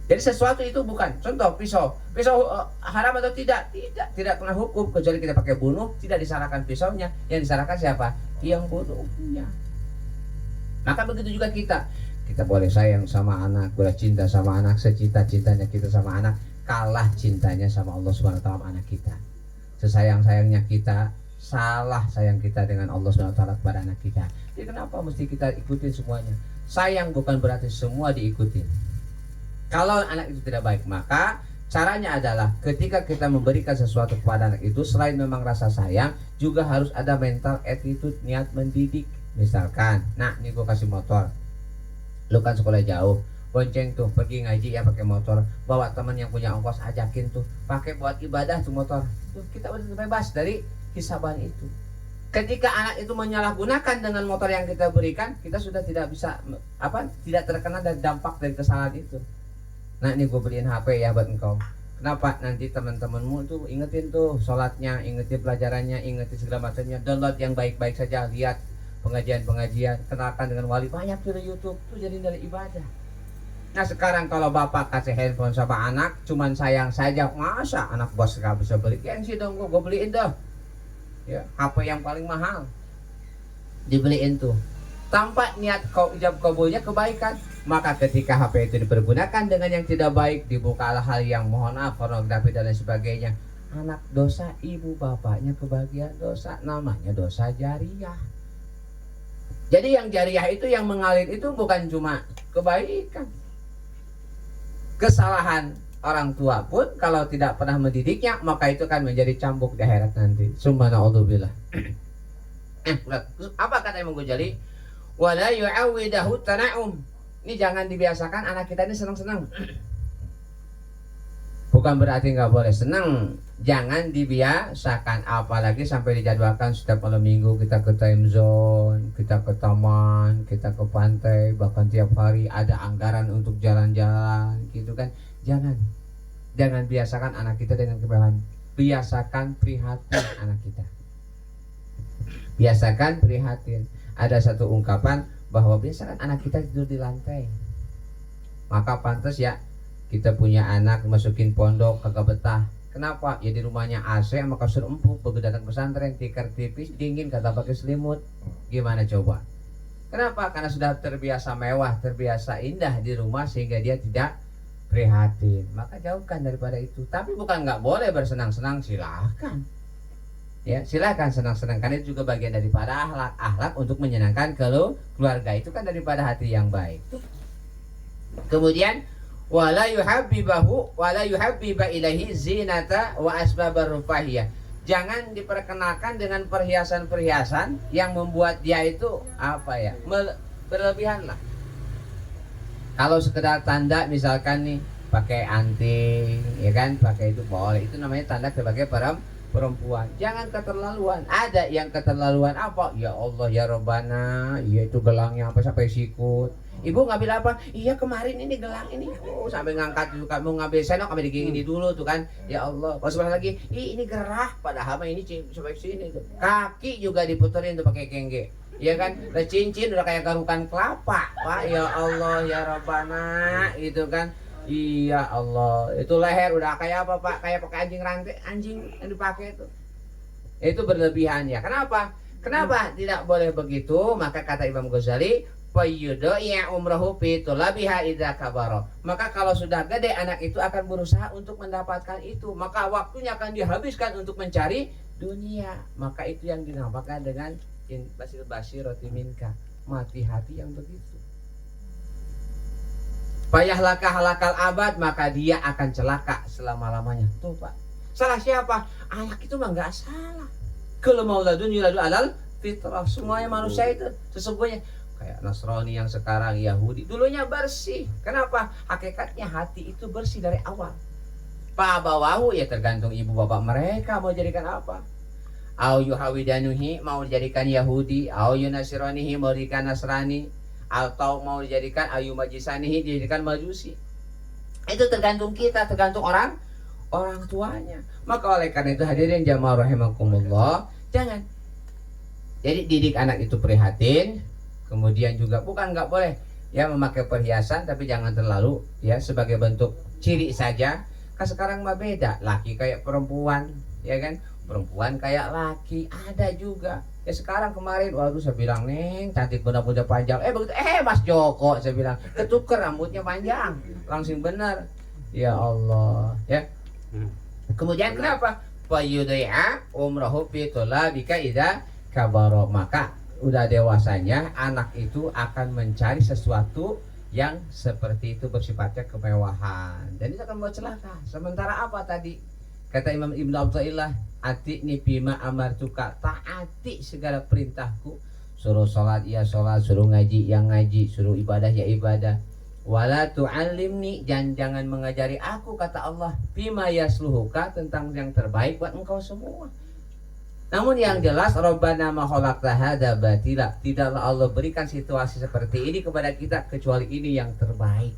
Jadi sesuatu itu bukan. Contoh pisau. Pisau haram atau tidak? Tidak kena hukum kecuali kita pakai bunuh. Tidak disalahkan pisaunya. Yang disalahkan siapa? Yang bunuhnya. Maka begitu juga kita. Kita boleh sayang sama anak, boleh cinta sama anak, secita-citanya kita sama anak, kalah cintanya sama Allah Subhanahu wa taala sama anak kita. Sesayang-sayangnya kita, salah sayang kita dengan Allah Subhanahu wa taala kepada anak kita. Jadi kenapa mesti kita ikutin semuanya? Sayang bukan berarti semua diikutin. Kalau anak itu tidak baik, maka caranya adalah ketika kita memberikan sesuatu kepada anak itu, selain memang rasa sayang, juga harus ada mental attitude, niat mendidik. Misalkan, nah ini gue kasih motor, lu kan sekolah jauh, bonceng tuh pergi ngaji ya pakai motor, bawa teman yang punya ongkos, ajakin tuh pakai buat ibadah tuh motor, tuh kita udah bebas dari hisaban itu. Ketika anak itu menyalahgunakan dengan motor yang kita berikan, kita sudah tidak bisa tidak terkena dari dampak dari kesalahan itu. Nah ini gue beliin HP ya buat engkau. Kenapa? Nanti teman-temanmu tuh ingetin tuh sholatnya, ingetin pelajarannya, ingetin segala macamnya. Download yang baik-baik saja, lihat pengajian-pengajian, kenalkan dengan wali, banyak tuh di YouTube tuh jadi dari ibadah. Nah sekarang kalau bapak kasih handphone sama anak, cuman sayang saja, masa anak bos gak bisa beli? Gengsi dong, gue beliin dah. Ya, HP yang paling mahal dibeliin tuh tanpa niat ijab kabulnya kebaikan. Maka ketika HP itu dipergunakan dengan yang tidak baik, dibukalah hal yang mohon maaf, pornografi dan lain sebagainya, anak dosa, ibu bapaknya kebagian dosa, namanya dosa jariah. Jadi yang jariah itu yang mengalir itu bukan cuma kebaikan. Kesalahan orang tua pun kalau tidak pernah mendidiknya, maka itu akan menjadi cambuk di akhirat nanti. Subhanallah. Apa kata Imam Ghazali? Wala yu'awwidahu tana'um. Ini jangan dibiasakan anak kita ini senang-senang. Bukan berarti nggak boleh senang. Jangan dibiasakan, apalagi sampai dijadwalkan setiap malam minggu kita ke time zone, kita ke taman, kita ke pantai, bahkan tiap hari ada anggaran untuk jalan-jalan, gitu kan? Jangan biasakan anak kita dengan kebahagiaan. Biasakan prihatin anak kita. Biasakan prihatin. Ada satu ungkapan bahwa biasakan anak kita tidur di lantai. Maka pantas ya kita punya anak masukin pondok kagak betah. Kenapa? Ya di rumahnya AC sama kasur empuk, begitu datang pesantren tikar tipis dingin kata pakai selimut. Gimana coba? Kenapa? Karena sudah terbiasa mewah, terbiasa indah di rumah sehingga dia tidak prihatin. Maka jauhkan daripada itu. Tapi bukan nggak boleh bersenang-senang, silahkan. Ya, silakan senang-senang, karena itu juga bagian daripada akhlak untuk menyenangkan keluarga, itu kan daripada hati yang baik. Kemudian wala yuhabbiba ilaihi zinata wa asbabar rufahiyah. Jangan diperkenalkan dengan perhiasan-perhiasan yang membuat dia itu berlebihan lah. Kalau sekedar tanda misalkan nih pakai anting, ya kan, pakai itu boleh, itu namanya tanda sebagai perempuan. Jangan keterlaluan. Ada yang keterlaluan apa? Ya Allah ya Rabbana, ya itu gelangnya apa sampai sikut. Ibu ngambil apa? Iya kemarin ini gelang ini. Sampai ngangkat juga mau ngambil sendok, ambil gini dulu tuh kan. Ya Allah. Pas sebelah lagi, ini gerah padahal ini sampai sini tuh. Kaki juga diputerin tuh pakai kengge. Iya kan? Cincin udah kayak garukan kelapa. Pak ya Allah ya Rabbana, itu kan. Iya Allah, itu leher udah kayak apa Pak? Kayak pakai anjing rantai, anjing yang dipakai itu berlebihan ya. Kenapa? Kenapa tidak boleh begitu? Maka kata Imam Ghazali, ya umrahu fi tulabiha idza kabara. Maka kalau sudah gede anak itu akan berusaha untuk mendapatkan itu, maka waktunya akan dihabiskan untuk mencari dunia. Maka itu yang dinamakan dengan basirati minka, mati hati yang begitu. Payah halakal abad, maka dia akan celaka selama-lamanya. Tuh Pak, salah siapa? Anak itu mah nggak salah. Kalau mauladun yuladu alal fitrah, semuanya manusia itu sesungguhnya kayak Nasrani yang sekarang Yahudi, dulunya bersih. Kenapa? Hakikatnya hati itu bersih dari awal. Pak bawahu ya tergantung ibu bapak mereka mau jadikan apa. au yuhawidanuhi, mau dijadikan Yahudi, au yunasiranihi, mau dijadikan Nasrani, atau mau dijadikan ayu majisanihi, dijadikan Majusi. Itu tergantung kita, tergantung orang tuanya. Maka oleh karena itu hadirin jamaah rahimakumullah, jangan. Jadi didik anak itu prihatin, kemudian juga bukan nggak boleh ya memakai perhiasan, tapi jangan terlalu ya sebagai bentuk ciri saja. Kan sekarang mah beda, laki kayak perempuan, ya kan? Perempuan kayak laki, ada juga. Ya sekarang kemarin, waduh saya bilang, Neng cantik muda-muda panjang. Begitu, Mas Joko, saya bilang, ketuker rambutnya panjang, langsung benar. Ya Allah, ya. Kemudian kenapa? Fayudai'a umrahu fi tulabika idza kabaro. Maka udah dewasanya anak itu akan mencari sesuatu yang seperti itu bersifatnya kemewahan, dan itu akan membuat celaka. Sementara apa tadi? Kata Imam Ibn Abdullah, ati'ni bima amartuka, taati segala perintahku. Suruh sholat ya sholat, suruh ngaji yang ngaji, suruh ibadah ya ibadah. Wala tu'allimni, jangan mengajari aku, kata Allah, bima yasluhuka, tentang yang terbaik buat engkau semua. Namun yang jelas, Rabbana ma khalaqta hadza batila, tidaklah Allah berikan situasi seperti ini kepada kita kecuali ini yang terbaik.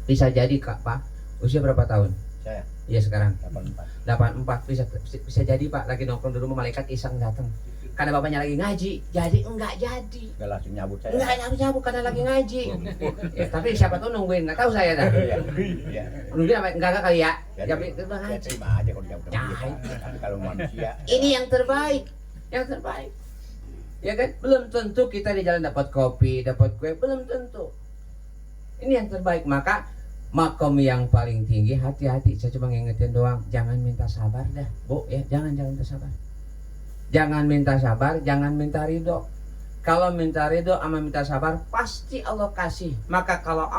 Bisa jadi Kak Pak, usia berapa tahun? Saya Iya sekarang 84. 84. Bisa jadi Pak, lagi nongkrong di rumah malaikat iseng datang. Karena bapaknya lagi ngaji, jadi enggak jadi. Enggak langsung nyabut saya. Enggak nyabut karena lagi ngaji. Tapi siapa tuh nungguin, enggak tahu saya dah. Iya. Nungguin apa? Enggak kali ya. Ya, Tapi itu ya, ngaji. terima aja kalau nyabut. Tapi kalau manusia Ini yang terbaik. Yang terbaik. Ya kan? Belum tentu kita di jalan dapat kopi, dapat kue, belum tentu. Ini yang terbaik. Maka makom yang paling tinggi, hati-hati. Saya cuma ngingetin doang, jangan minta sabar dah, Bu, ya, jangan minta sabar. Jangan minta sabar, jangan minta ridho. Kalau minta ridho sama minta sabar, pasti Allah kasih. Maka kalau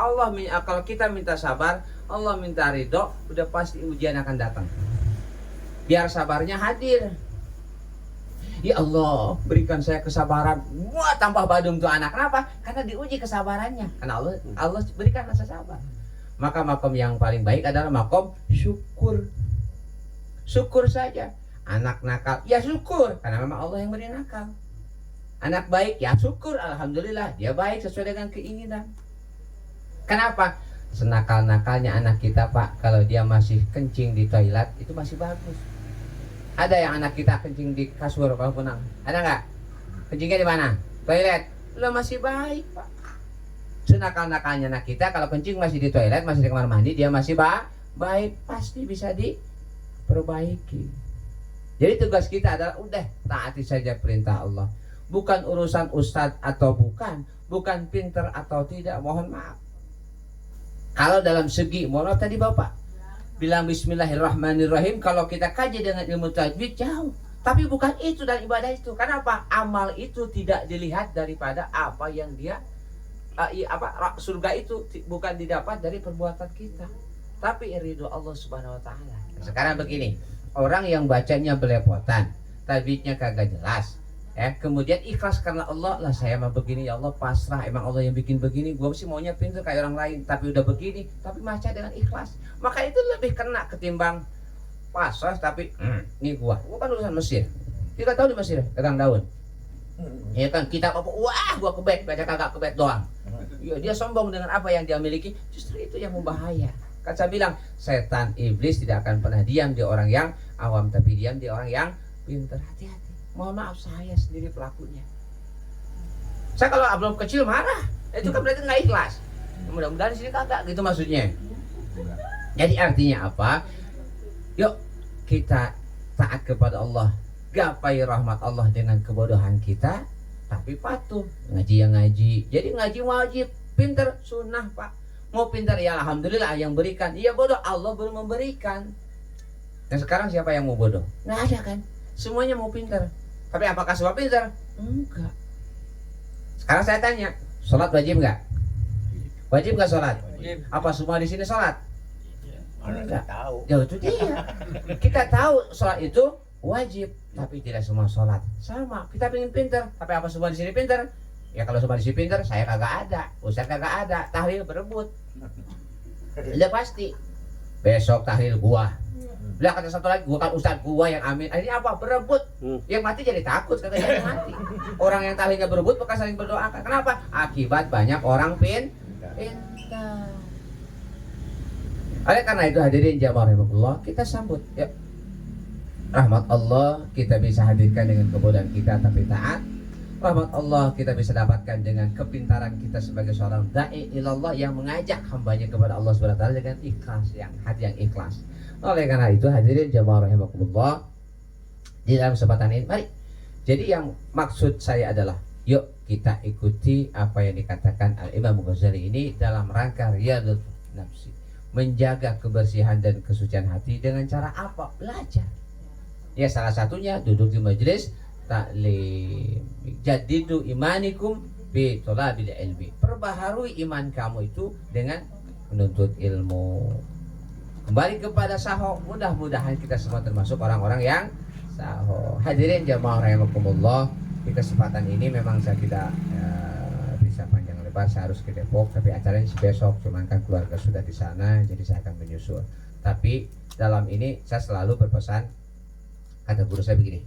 kita minta sabar, Allah minta ridho, udah pasti ujian akan datang. Biar sabarnya hadir. Ya Allah, berikan saya kesabaran. Wah, tambah badung tuh anak. Kenapa? Karena diuji kesabarannya. Karena Allah berikan rasa sabar. Maka makom yang paling baik adalah makom syukur. Syukur saja. Anak nakal, ya syukur, karena memang Allah yang beri nakal. Anak baik, ya syukur, alhamdulillah, dia baik sesuai dengan keinginan. Kenapa? Senakal-nakalnya anak kita Pak, kalau dia masih kencing di toilet, itu masih bagus. Ada yang anak kita kencing di kasur kalau punang? Ada nggak? Kencingnya di mana? Toilet. Lo masih baik Pak. Senakal-nakalnya anak kita kalau kencing masih di toilet, masih di kamar mandi, dia masih baik, pasti bisa diperbaiki. Jadi tugas kita adalah udah taati saja perintah Allah. Bukan urusan ustadz atau bukan pinter atau tidak, mohon maaf. Kalau dalam segi mohon tadi Bapak bilang bismillahirrahmanirrahim, kalau kita kaji dengan ilmu tajwid jauh. Tapi bukan itu dari ibadah itu. Kenapa? Amal itu tidak dilihat daripada apa yang dia surga itu bukan didapat dari perbuatan kita, tapi ridho Allah Subhanahu wa taala. Sekarang begini, orang yang bacanya belepotan, tajwidnya kagak jelas, kemudian ikhlas karena Allah, lah saya mah begini ya Allah, pasrah, emang Allah yang bikin begini, gue sih maunya pintar kayak orang lain, tapi udah begini, tapi baca dengan ikhlas, maka itu lebih kena ketimbang pasrah tapi ini gua kan urusan Mesir, kita tahu di Mesir pegang daun, ya kan kita wah gua kebet, baca kagak kebet doang, ya, dia sombong dengan apa yang dia miliki, justru itu yang membahaya. Kan saya bilang, setan iblis tidak akan pernah diam di orang yang awam, tapi diam di orang yang pintar. Hati-hati. Mohon maaf, saya sendiri pelakunya. Saya kalau belum kecil marah, itu kan berarti nggak ikhlas. Mudah-mudahan di sini kagak gitu maksudnya. Jadi artinya apa? Yuk kita taat kepada Allah, gapai rahmat Allah dengan kebodohan kita, tapi patuh. Ngaji yang ngaji. Jadi ngaji wajib, pintar sunnah Pak. Mau pintar ya alhamdulillah yang berikan. Iya bodoh, Allah belum memberikan. Dan sekarang siapa yang mau bodoh? Nggak ada kan? Semuanya mau pintar. Tapi apakah semua pintar? Enggak. Sekarang saya tanya, sholat wajib nggak? Wajib nggak sholat? Wajib. Apa semua di sini sholat? Enggak tahu. Ya itu dia. Kita tahu sholat itu wajib, tapi tidak semua sholat. Sama, kita pengen pintar, tapi apa semua di sini pintar? Ya kalau semua di sini pintar, saya kagak ada, Ustaz kagak ada, tahlil berebut. Udah pasti. Besok tahlil gua. Lah kata satu lagi, gua kan ustaz gua yang amin. Akhirnya apa? Berebut. Yang mati jadi takut katanya yang mati. Orang yang tadinya berebut maka saling berdoakan. Kenapa? Akibat banyak orang pintar. Oleh karena itu hadirin jamaah rahimakumullah, kita sambut ya. Rahmat Allah kita bisa hadirkan dengan kebodohan kita tapi taat. Rahmat Allah kita bisa dapatkan dengan kepintaran kita sebagai seorang da'i ilallah yang mengajak hambanya kepada Allah SWT dengan ikhlas, yang hati yang ikhlas. Oleh karena itu hadirin jamaah rahimakumullah, di dalam kesempatan ini mari. Jadi yang maksud saya adalah yuk kita ikuti apa yang dikatakan Al-Imam Ghazali ini dalam rangka riyadhun nafsi, menjaga kebersihan dan kesucian hati dengan cara apa? Belajar. Ya salah satunya duduk di majelis taklim. Jadidu imanikum bi thalabil ilmi. Perbaharui iman kamu itu dengan menuntut ilmu. Kembali kepada sahih, mudah-mudahan kita semua termasuk orang-orang yang sahih. Hadirin jamaah rahimakumullah, di kesempatan ini memang saya tidak bisa panjang lebar, saya harus ke Depok, tapi acaranya besok, cuman kan keluarga sudah di sana, jadi saya akan menyusul. Tapi dalam ini saya selalu berpesan, kata guru saya begini,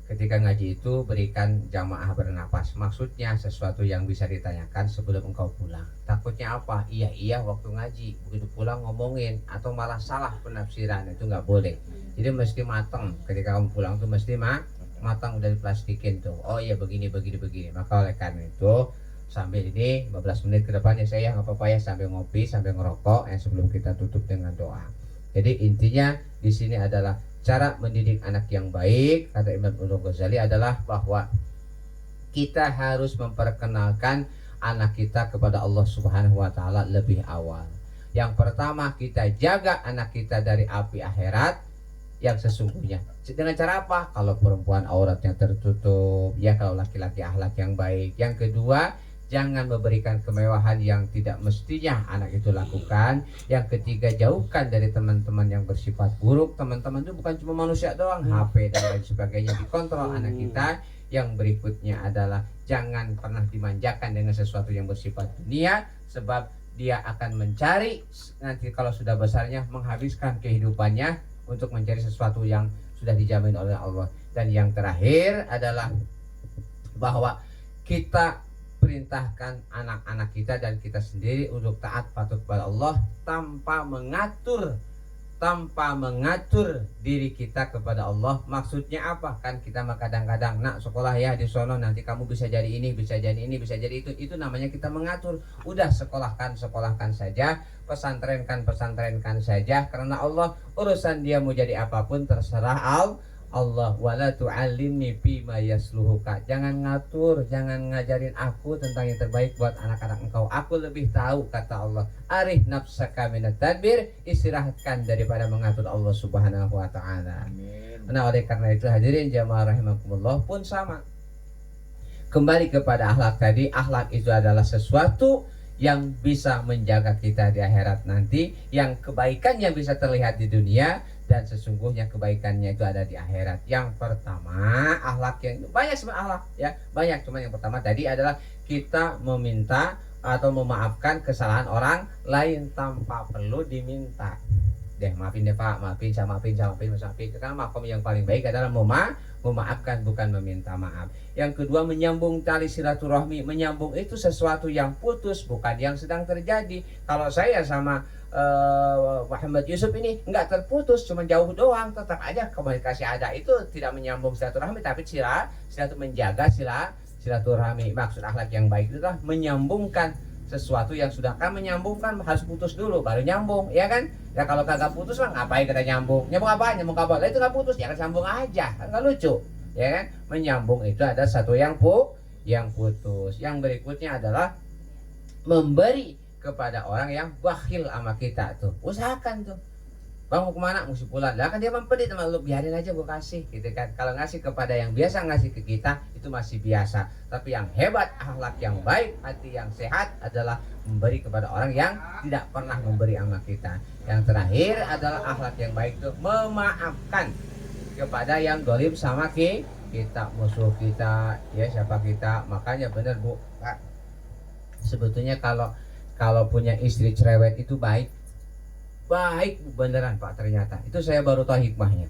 ketika ngaji itu berikan jamaah bernapas. Maksudnya sesuatu yang bisa ditanyakan sebelum engkau pulang. Takutnya apa? Iya waktu ngaji, begitu pulang ngomongin atau malah salah penafsiran, itu nggak boleh. Jadi mesti matang, ketika kamu pulang tuh mesti matang, udah diplastikin tuh. Oh iya begini. Maka oleh karena itu sambil ini 15 menit ke depannya saya nggak apa-apa ya, sambil ngopi, sambil ngerokok sebelum kita tutup dengan doa. Jadi intinya di sini adalah cara mendidik anak yang baik, kata Imam Ghazali adalah bahwa kita harus memperkenalkan anak kita kepada Allah Subhanahu wa taala lebih awal. Yang pertama, kita jaga anak kita dari api akhirat yang sesungguhnya. Dengan cara apa? Kalau perempuan auratnya tertutup, ya kalau laki-laki akhlak yang baik. Yang kedua, jangan memberikan kemewahan yang tidak mestinya anak itu lakukan. Yang ketiga, jauhkan dari teman-teman yang bersifat buruk. Teman-teman itu bukan cuma manusia doang, HP dan lain sebagainya, dikontrol anak kita. Yang berikutnya adalah jangan pernah dimanjakan dengan sesuatu yang bersifat dunia, sebab dia akan mencari nanti kalau sudah besarnya menghabiskan kehidupannya untuk mencari sesuatu yang sudah dijamin oleh Allah. Dan yang terakhir adalah bahwa kita perintahkan anak-anak kita dan kita sendiri untuk taat patuh kepada Allah tanpa mengatur diri kita kepada Allah. Maksudnya apa? Kan kita mah kadang-kadang nak sekolah ya di sono, nanti kamu bisa jadi ini, bisa jadi ini, bisa jadi itu. Itu namanya kita mengatur. Udah sekolahkan saja, pesantrenkan saja, karena Allah urusan dia mau jadi apapun terserah Allah. Wala tu'allimni bima yasluhuka. Jangan ngatur, jangan ngajarin aku tentang yang terbaik buat anak-anak engkau. Aku lebih tahu, kata Allah. Arih nafsaka minat tadbir. Istirahatkan daripada mengatur Allah Subhanahu wa ta'ala. Nah oleh karena itu hadirin jamaah rahimakumullah pun sama. Kembali kepada akhlak tadi. Akhlak itu adalah sesuatu yang bisa menjaga kita di akhirat nanti, yang kebaikannya bisa terlihat di dunia, dan sesungguhnya kebaikannya itu ada di akhirat. Yang pertama, akhlak yang banyak sebenarnya akhlak ya, banyak, cuman yang pertama tadi adalah kita meminta atau memaafkan kesalahan orang lain tanpa perlu diminta. Maafin deh Pak, maafin. Karena maafkan yang paling baik adalah memaafkan, bukan meminta maaf. Yang kedua, menyambung tali silaturahmi. Menyambung itu sesuatu yang putus, bukan yang sedang terjadi. Kalau saya sama Muhammad Yusuf ini nggak terputus, cuma jauh doang, tetap aja komunikasi ada. Itu tidak menyambung silaturahmi, tapi menjaga silaturahmi. Maksud akhlak yang baik itu adalah menyambungkan sesuatu yang sudah kan menyambungkan, harus putus dulu baru nyambung, ya kan? Ya kalau kagak putus mah ngapain kita nyambung? Nyambung apa? Nyambung kabel. Lah itu nggak putus, jangan sambung aja, kan nggak lucu, ya kan? Menyambung itu ada satu yang putus. Yang berikutnya adalah memberi kepada orang yang bakhil sama kita tuh. Usahakan tuh. Bang mau kemana? Mesti pulang. Lah kan dia mempedit sama lu, biarin aja gue kasih gitu kan. Kalau ngasih kepada yang biasa ngasih ke kita itu masih biasa. Tapi yang hebat, akhlak yang baik, hati yang sehat adalah memberi kepada orang yang tidak pernah memberi sama kita. Yang terakhir adalah akhlak yang baik itu memaafkan kepada yang dolim sama kita, musuh kita, ya siapa kita. Makanya benar Bu, Pak, sebetulnya kalau punya istri cerewet itu baik. baik beneran Pak ternyata. Itu saya baru tahu hikmahnya.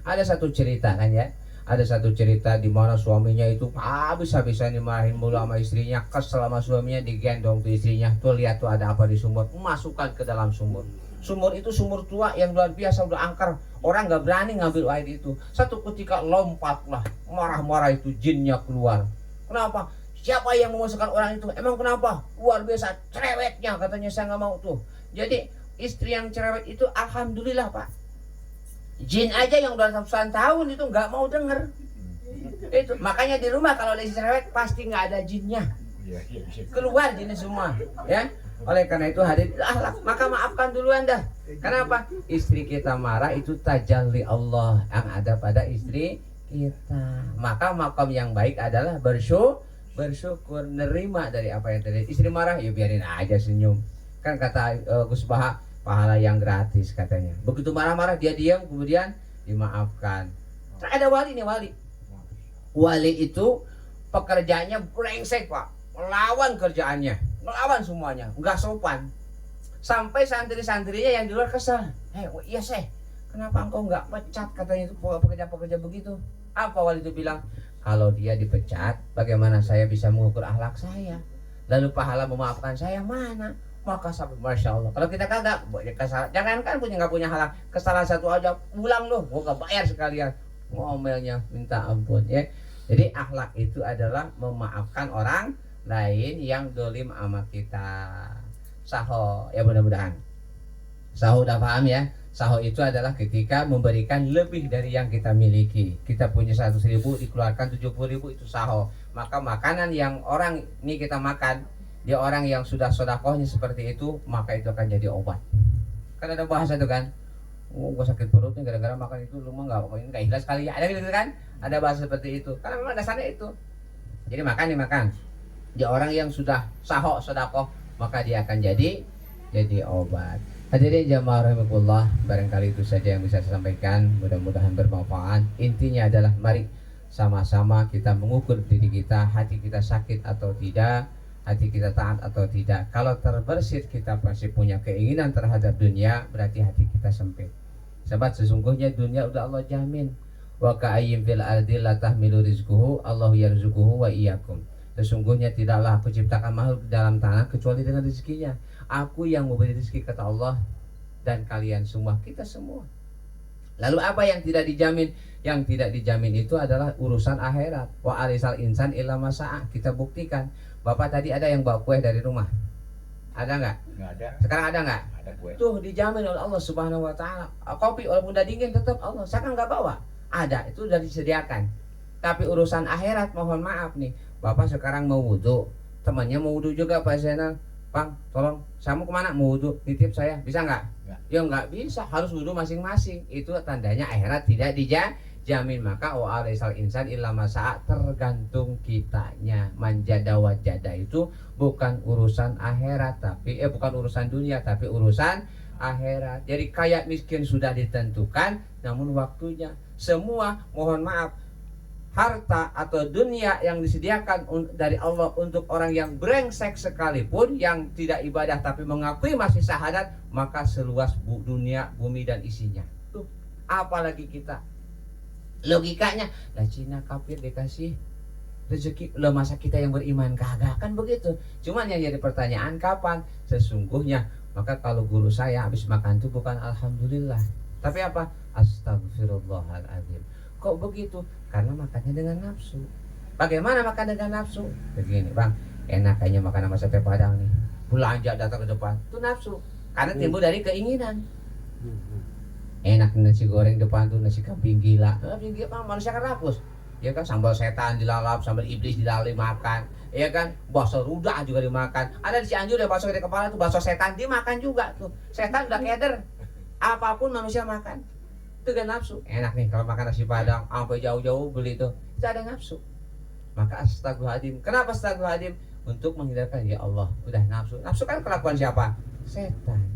Ada satu cerita kan ya. Ada satu cerita di mana suaminya itu habis-habisan dimarahin mulu sama istrinya, kesel sama suaminya, digendong tuh istrinya, tuh lihat tuh ada apa di sumur, masukkan ke dalam sumur. Sumur itu sumur tua yang luar biasa, udah angker, orang nggak berani ngambil air itu. Satu ketika lompatlah, marah-marah itu jinnya keluar. Kenapa? Siapa yang memasukkan orang itu? Emang kenapa? Luar biasa cerewetnya, katanya saya nggak mau tuh. Jadi istri yang cerewet itu alhamdulillah Pak. Jin aja yang udah ratusan tahun itu nggak mau denger. Itu makanya di rumah kalau ada istri cerewet pasti nggak ada jinnya. Keluar jinnya semua, ya. Oleh karena itu hadir akhlak, maka maafkan duluan dah. Kenapa? Istri kita marah itu tajalli Allah yang ada pada istri kita. Maka makam yang baik adalah bersyukur, nerima dari apa yang terjadi. Istri marah, ya biarin aja, senyum. Kan kata Gus Baha, pahala yang gratis katanya. Begitu marah-marah dia diam, kemudian dimaafkan. Ada wali nih, wali itu pekerjaannya brengsek Pak, melawan kerjaannya, melawan semuanya, nggak sopan. Sampai santri-santrinya yang di luar kesal. Iya Syekh, kenapa engkau nggak pecat, katanya itu pekerja-pekerja begitu. Apa wali itu bilang? Kalau dia dipecat, bagaimana saya bisa mengukur akhlak saya? Lalu pahala memaafkan saya mana? Maka sampai Masya Allah, kalau kita kagak jangankan nggak punya halak, kesalahan satu aja pulang loh, gua gak bayar sekalian, ngomelnya minta ampun ya. Jadi akhlak itu adalah memaafkan orang lain yang dolim sama kita. Saho ya, mudah-mudahan Saho udah paham ya. Saho itu adalah ketika memberikan lebih dari yang kita miliki. Kita punya 100.000 dikeluarkan 70.000, itu saho. Maka makanan yang orang ini kita makan, dia orang yang sudah sodakohnya seperti itu, maka itu akan jadi obat. Kan ada bahasa itu kan, gua sakit perutnya gara-gara makan itu, lu mah nggak ikhlas kali ya, ada gitu kan, ada bahasa seperti itu. Karena memang dasarnya itu. Jadi makan. Dia orang yang sudah sodakoh, maka dia akan jadi obat. Hadirin jamaah rahimakumullah, barangkali itu saja yang bisa saya sampaikan. Mudah-mudahan bermanfaat. Intinya adalah mari sama-sama kita mengukur diri kita, hati kita sakit atau tidak, hati kita taat atau tidak. Kalau terbersit kita masih punya keinginan terhadap dunia, berarti hati kita sempit. Sebab sesungguhnya dunia udah Allah jamin. Wa ka'ayyim fil ardi la tahmilu rizquhu Allahu yarzuquhu wa iyyakum. Sesungguhnya tidaklah aku ciptakan makhluk di dalam tanah kecuali dengan rezekinya. Aku yang memberi rezeki, kata Allah, dan kalian semua, kita semua. Lalu apa yang tidak dijamin? Yang tidak dijamin itu adalah urusan akhirat. Wa arisal insan illa masa'a. Kita buktikan. Bapak tadi ada yang bawa kue dari rumah? Ada nggak? Nggak ada. Sekarang ada nggak? Ada kue. Tuh dijamin oleh Allah Subhanahu Wa Taala. Kopi walaupun udah dingin tetap Allah. Saya kan nggak bawa. Ada, itu sudah disediakan. Tapi urusan akhirat, mohon maaf nih. Bapak sekarang mau wudhu, temannya mau wudhu juga Pak Zainal. Bang, tolong, saya mau kemana? Mau wudhu, titip saya, bisa nggak? Ya nggak bisa, harus wudhu masing-masing. Itu tandanya akhirat tidak dijamin. Maka wa'alaisal insan illa masa'a, tergantung kitanya. Manjada wajada itu bukan urusan akhirat, tapi bukan urusan dunia, tapi urusan akhirat. Jadi kaya miskin sudah ditentukan, namun waktunya. Semua, mohon maaf, harta atau dunia yang disediakan dari Allah untuk orang yang brengsek sekalipun, yang tidak ibadah tapi mengakui masih syahadat, maka seluas dunia, bumi dan isinya. Tuh, apalagi kita. Logikanya, lah Cina kafir dikasih rezeki, lo masa kita yang beriman kagak, kan begitu. Cuman yang jadi pertanyaan kapan? Sesungguhnya, maka kalau guru saya habis makan tuh bukan alhamdulillah, tapi apa? Astagfirullahaladzim. Kok begitu? Karena makannya dengan nafsu. Bagaimana makan dengan nafsu? Begini bang, enak kayaknya makan sama sate padang nih, belanja datang ke depan, itu nafsu. Karena timbul dari keinginan. Enak nasi goreng depan tuh, nasi kambing gila. Manusia kan rakus. Ya kan, sambal setan dilalap, sambal iblis dilalap makan. Ya kan, bakso rudah juga dimakan. Ada di Cianjur ya bakso gede kepala tuh, bakso setan dimakan juga tuh. Setan udah keder. Apapun manusia makan. Itu kan nafsu. Enak nih kalau makan nasi padang, sampai jauh-jauh beli itu ada nafsu. Maka astagfirullahaladzim. Kenapa astagfirullahaladzim? Untuk menghindarkan, ya Allah, udah nafsu. Nafsu kan kelakuan siapa? Setan.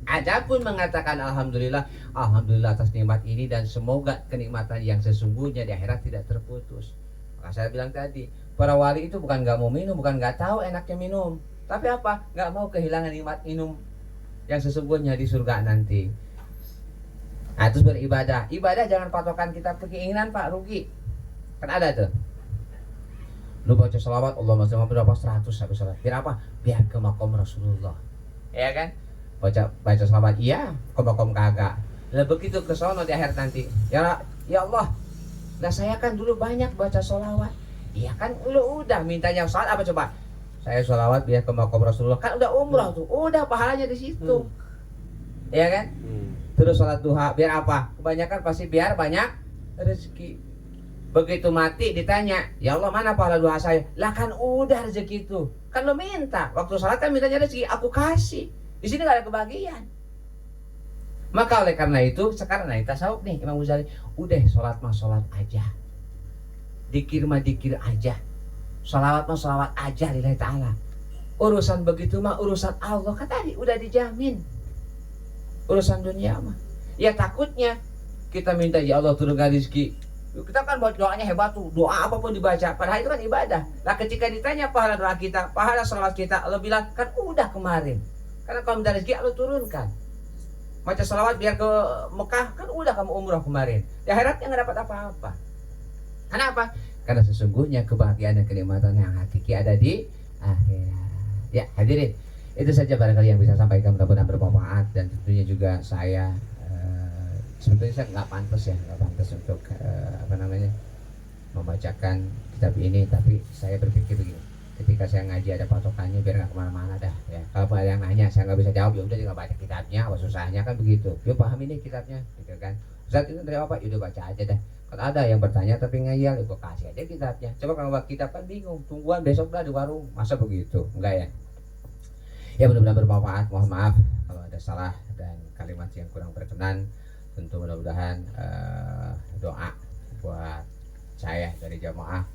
Adapun mengatakan alhamdulillah, alhamdulillah atas nikmat ini, dan semoga kenikmatan yang sesungguhnya di akhirat tidak terputus. Maka saya bilang tadi, para wali itu bukan nggak mau minum, bukan nggak tahu enaknya minum, tapi apa? Nggak mau kehilangan nikmat minum. yang sesungguhnya di surga nanti. Nah, terus beribadah. Ibadah jangan patokan kita keinginan, Pak, rugi. Kan ada tuh. Lu baca selawat Allahumma sholli berapa 100 habis salat. Biar apa? Biar ke makom Rasulullah. Ya kan? Baca selawat iya, ke makom kagak. Lah begitu ke sono di akhir nanti. Ya Allah. Nah saya kan dulu banyak baca selawat. Iya kan lu udah mintanya salat apa coba? Saya selawat biar ke makom Rasulullah. Kan udah umrah tuh. Udah pahalanya di situ. Ya kan? Terus salat duha biar apa? Kebanyakan pasti biar banyak rezeki. Begitu mati ditanya, ya Allah mana pahala duha saya? Lah kan udah rezeki itu. Kan lo minta. Waktu salat kan mintanya rezeki, aku kasih. Di sini gak ada kebahagiaan. Maka oleh karena itu sekarang naik tasawuf nih Imam Ghazali. Udah sholat mah sholat aja. Dikir mah dikir aja. Sholawat mah sholawat aja lillahi ta'ala. Urusan begitu mah urusan Allah. Kan tadi udah dijamin. Urusan dunia mah. Ya takutnya kita minta ya Allah turunkan rezeki. Kita kan buat doanya hebat tuh, doa apapun dibaca, padahal itu kan ibadah. Nah ketika ditanya pahala doa kita, pahala sholawat kita, Allah bilang kan udah kemarin. Karena kalau minta rezeki Allah turunkan. Baca sholawat biar ke Mekah, kan udah kamu umrah kemarin. Di akhiratnya nggak dapat apa-apa. Kenapa? Karena sesungguhnya kebahagiaan dan kenikmatan yang hakiki ada di akhirat. Ya hadirin, itu saja barangkali yang bisa sampaikan, mudah-mudahan bermanfaat. Dan tentunya juga saya sebetulnya saya nggak pantas untuk membacakan kitab ini, tapi saya berpikir begini, ketika saya ngaji ada patokannya biar nggak kemana-mana dah ya. Kalau ada yang nanya saya nggak bisa jawab, ya udah tinggal baca kitabnya, apa susahnya kan begitu. Yuk paham ini kitabnya, gitu kan. Ustaz itu dari apa? Udah baca aja dah. Kalau ada yang bertanya tapi ngayal, ya kasih aja kitabnya. Coba kalau baca kitab kan bingung, tungguan besok dah di warung, masa begitu? Enggak ya. Ya mudah-mudahan bermanfaat. Mohon maaf kalau ada salah dan kalimat yang kurang berkenan. Tentu mudah-mudahan doa buat saya dari jamaah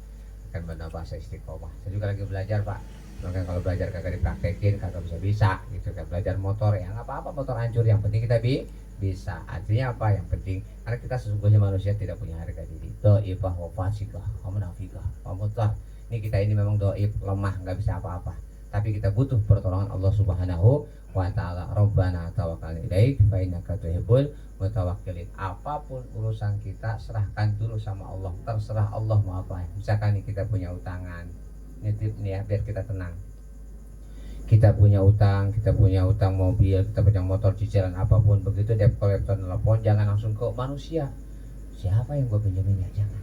akan menambah saya istiqomah. Saya juga lagi belajar Pak. Mungkin kalau belajar kagak dipraktekin kagak bisa gitu kan. Belajar motor ya nggak apa-apa, motor hancur, yang penting kita bisa. Artinya apa? Yang penting karena kita sesungguhnya manusia tidak punya harga diri. Dhaifah wa fasikah wa munafiqah wa mutar. Ini kita ini memang dhaif, lemah, nggak bisa apa-apa. Tapi kita butuh pertolongan Allah Subhanahu wa ta'ala. Rabbana tawakkalna ilaik fa innaka tuhibbul mutawakkilin. Apapun urusan kita serahkan dulu sama Allah. Terserah Allah mau apa. Misalkan nih kita punya utangan, nitip nih ya biar kita tenang. Kita punya utang mobil, kita punya motor, cicilan apapun, begitu debt collector telepon jangan langsung ke manusia. Siapa yang gue pinjemin ya, jangan.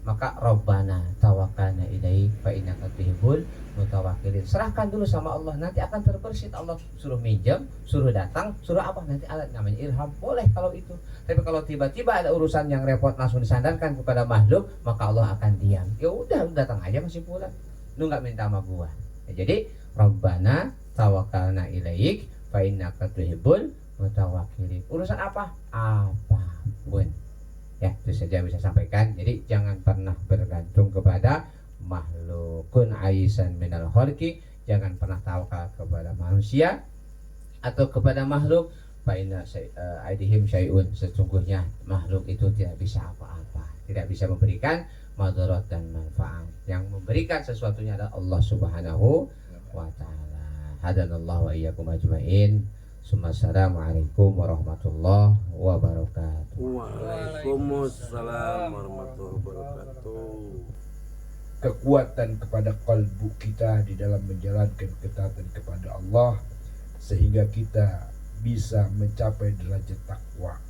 Maka Rabbana tawakkalna ilaik fa innaka tuhibbul mutawakkilin. Serahkan dulu sama Allah, nanti akan terbersit. Allah suruh minjem, suruh datang, suruh apa, nanti alat namanya ilham. Boleh kalau itu. Tapi kalau tiba-tiba ada urusan yang repot langsung disandarkan kepada makhluk, maka Allah akan diam. Ya udah, lu datang aja masih pulang. Lu nggak minta sama gua. Ya, jadi Rabbana tawakkalna ilaik fa innaka tuhibbul mutawakkilin. Urusan apa? Apapun. Ya, itu saja yang bisa sampaikan. Jadi jangan pernah bergantung kepada makhlukun aisan minal khalqi. Jangan pernah tawakal kepada manusia atau kepada makhluk. Fa inna aidihim syai'un. Sesungguhnya makhluk itu tidak bisa apa-apa, tidak bisa memberikan madarat dan manfaat. Yang memberikan sesuatunya adalah Allah Subhanahu wa ta'ala. Hadanallahu wa iyyakum ajmain. Assalamualaikum warahmatullahi wabarakatuh. Waalaikumsalam warahmatullahi wabarakatuh. Kekuatan kepada kalbu kita di dalam menjalankan ketaatan kepada Allah sehingga kita bisa mencapai derajat takwa.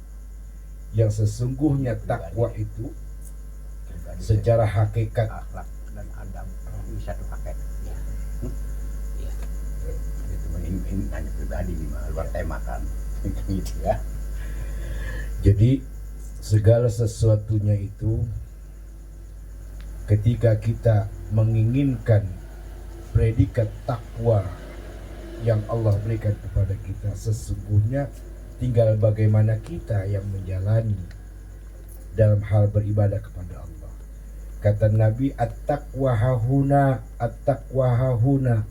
Yang sesungguhnya takwa itu secara hakikat akhlak dan adab ini satu paket. Ini hanya pribadi nih, luar tema kan gitu ya. Jadi segala sesuatunya itu ketika kita menginginkan predikat takwa yang Allah berikan kepada kita, sesungguhnya tinggal bagaimana kita yang menjalani dalam hal beribadah kepada Allah. Kata Nabi, at-taqwa hahuna, at-taqwa hahuna.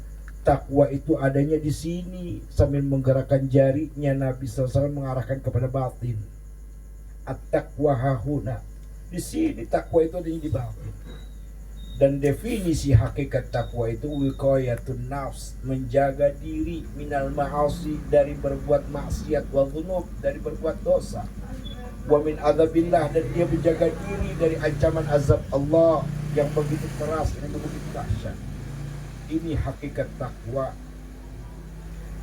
Takwa itu adanya di sini, sambil menggerakkan jarinya Nabi SAW mengarahkan kepada batin. At-taqwa hahuna. Di sini takwa itu adanya di batin. Dan definisi hakikat takwa itu wiqayatun nafs, menjaga diri minal ma'asi, dari berbuat maksiat, wa dzunub, dari berbuat dosa, wa min adzabillah, dan dia menjaga diri dari ancaman azab Allah yang begitu keras, yang begitu dahsyat. Ini hakikat takwa.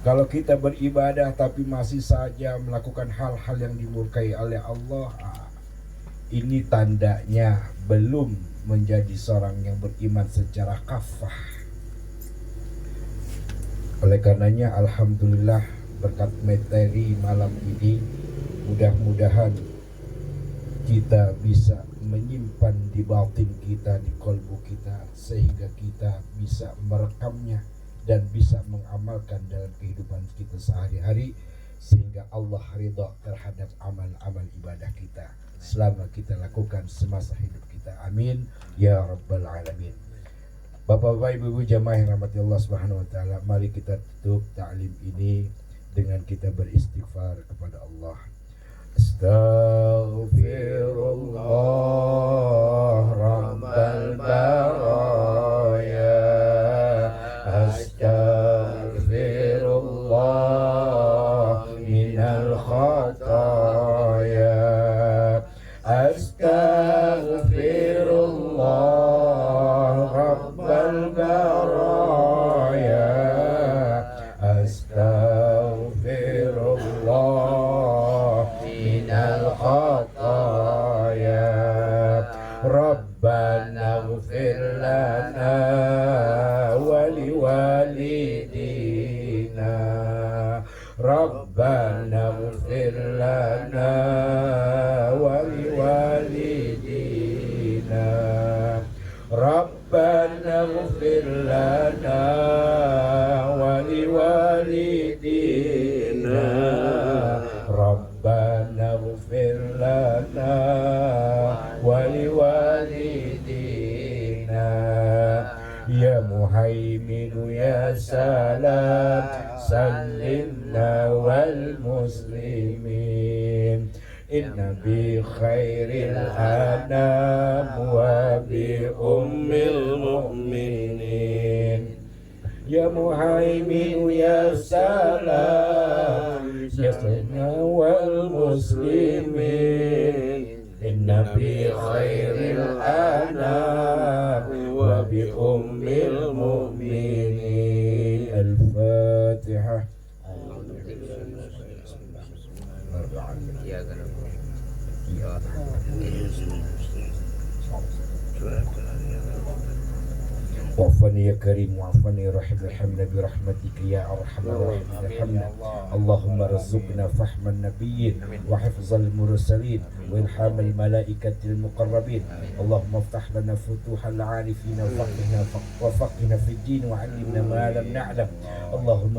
Kalau kita beribadah tapi masih saja melakukan hal-hal yang dimurkai oleh Allah, ini tandanya belum menjadi seorang yang beriman secara kafah. Oleh karenanya alhamdulillah, berkat materi malam ini mudah-mudahan kita bisa menyimpan di batin kita, di kolbu kita, sehingga kita bisa merekamnya dan bisa mengamalkan dalam kehidupan kita sehari-hari, sehingga Allah ridha terhadap amal-amal ibadah kita selama kita lakukan semasa hidup kita. Amin ya rabbal alamin. Bapak-bapak, ibu-ibu jamaah yang rahmati Allah Subhanahu wa taala, mari kita tutup ta'lim ini dengan kita beristighfar kepada Allah. Astaghfirullah rabbal baraya, astaghfirullah minal khataya, astaghfirullah rabbal baraya, astaghfirullah minal khataya, rabbana ighfir lana wa liwalidina, rabbana ighfir lana wa liwalidina, rabbana ighfir lana wa liwalidina, rabbana ighfir lana wa liwalidina, ya muhaiminu ya salam sallimna wal muslimin, inna bi khairil anam wa bi ummil mu'minin, ya muhaimin ya salam sallimna wal muslimin, inna bi khairil anam wa bi ummil mu'minin. Al-Fatihah. وعفني يا كريم وعفني رحم ارحمنا برحمتك يا ارحم الراحمين ارحمنا. اللهم رزقنا فهم النبيين وحفظ المرسلين والحام الملائكة المقربين. اللهم افتح لنا فتوح العارفين وفقهنا في الدين وعلمنا ما لم نعلم. اللهم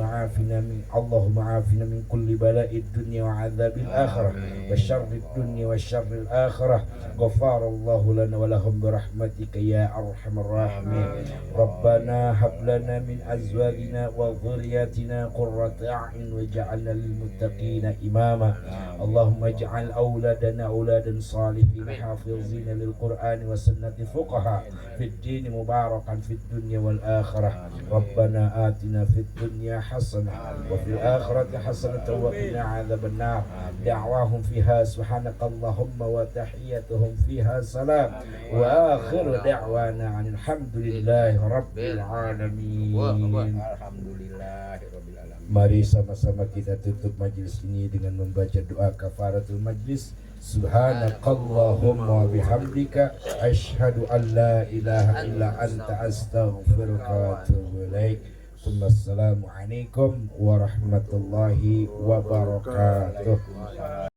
عافنا من كل بلاء الدنيا وعذاب الآخرة وشر الدنيا وشر الآخرة. غفار الله لنا ولهم برحمتك يا أرحم الراحمين. ربنا هب لنا من أزواجنا وذرياتنا قرة أعين واجعلنا للمتقين إماما. اللهم اجعل أولادنا أولادا صالحين حافظين للقرآن وسنة فقهاء في الدين مباركا في الدنيا والآخرة. ربنا آتنا في الدنيا حسنة وفي الآخرة حسنة وقنا عذاب النار. دعواهم فيها سبحانك اللهم وتحيتهم فيها سلام وآخر دعوانا عن الحمد لله Rabbil Alamin. Mari sama-sama kita tutup majlis ini dengan membaca doa kafaratul majlis. Subhanakallahumma bihamdika asyhadu an la ilaha illa anta astaghfiruka wa atubu ilaik. Wassalamu alaikum warahmatullahi wabarakatuh.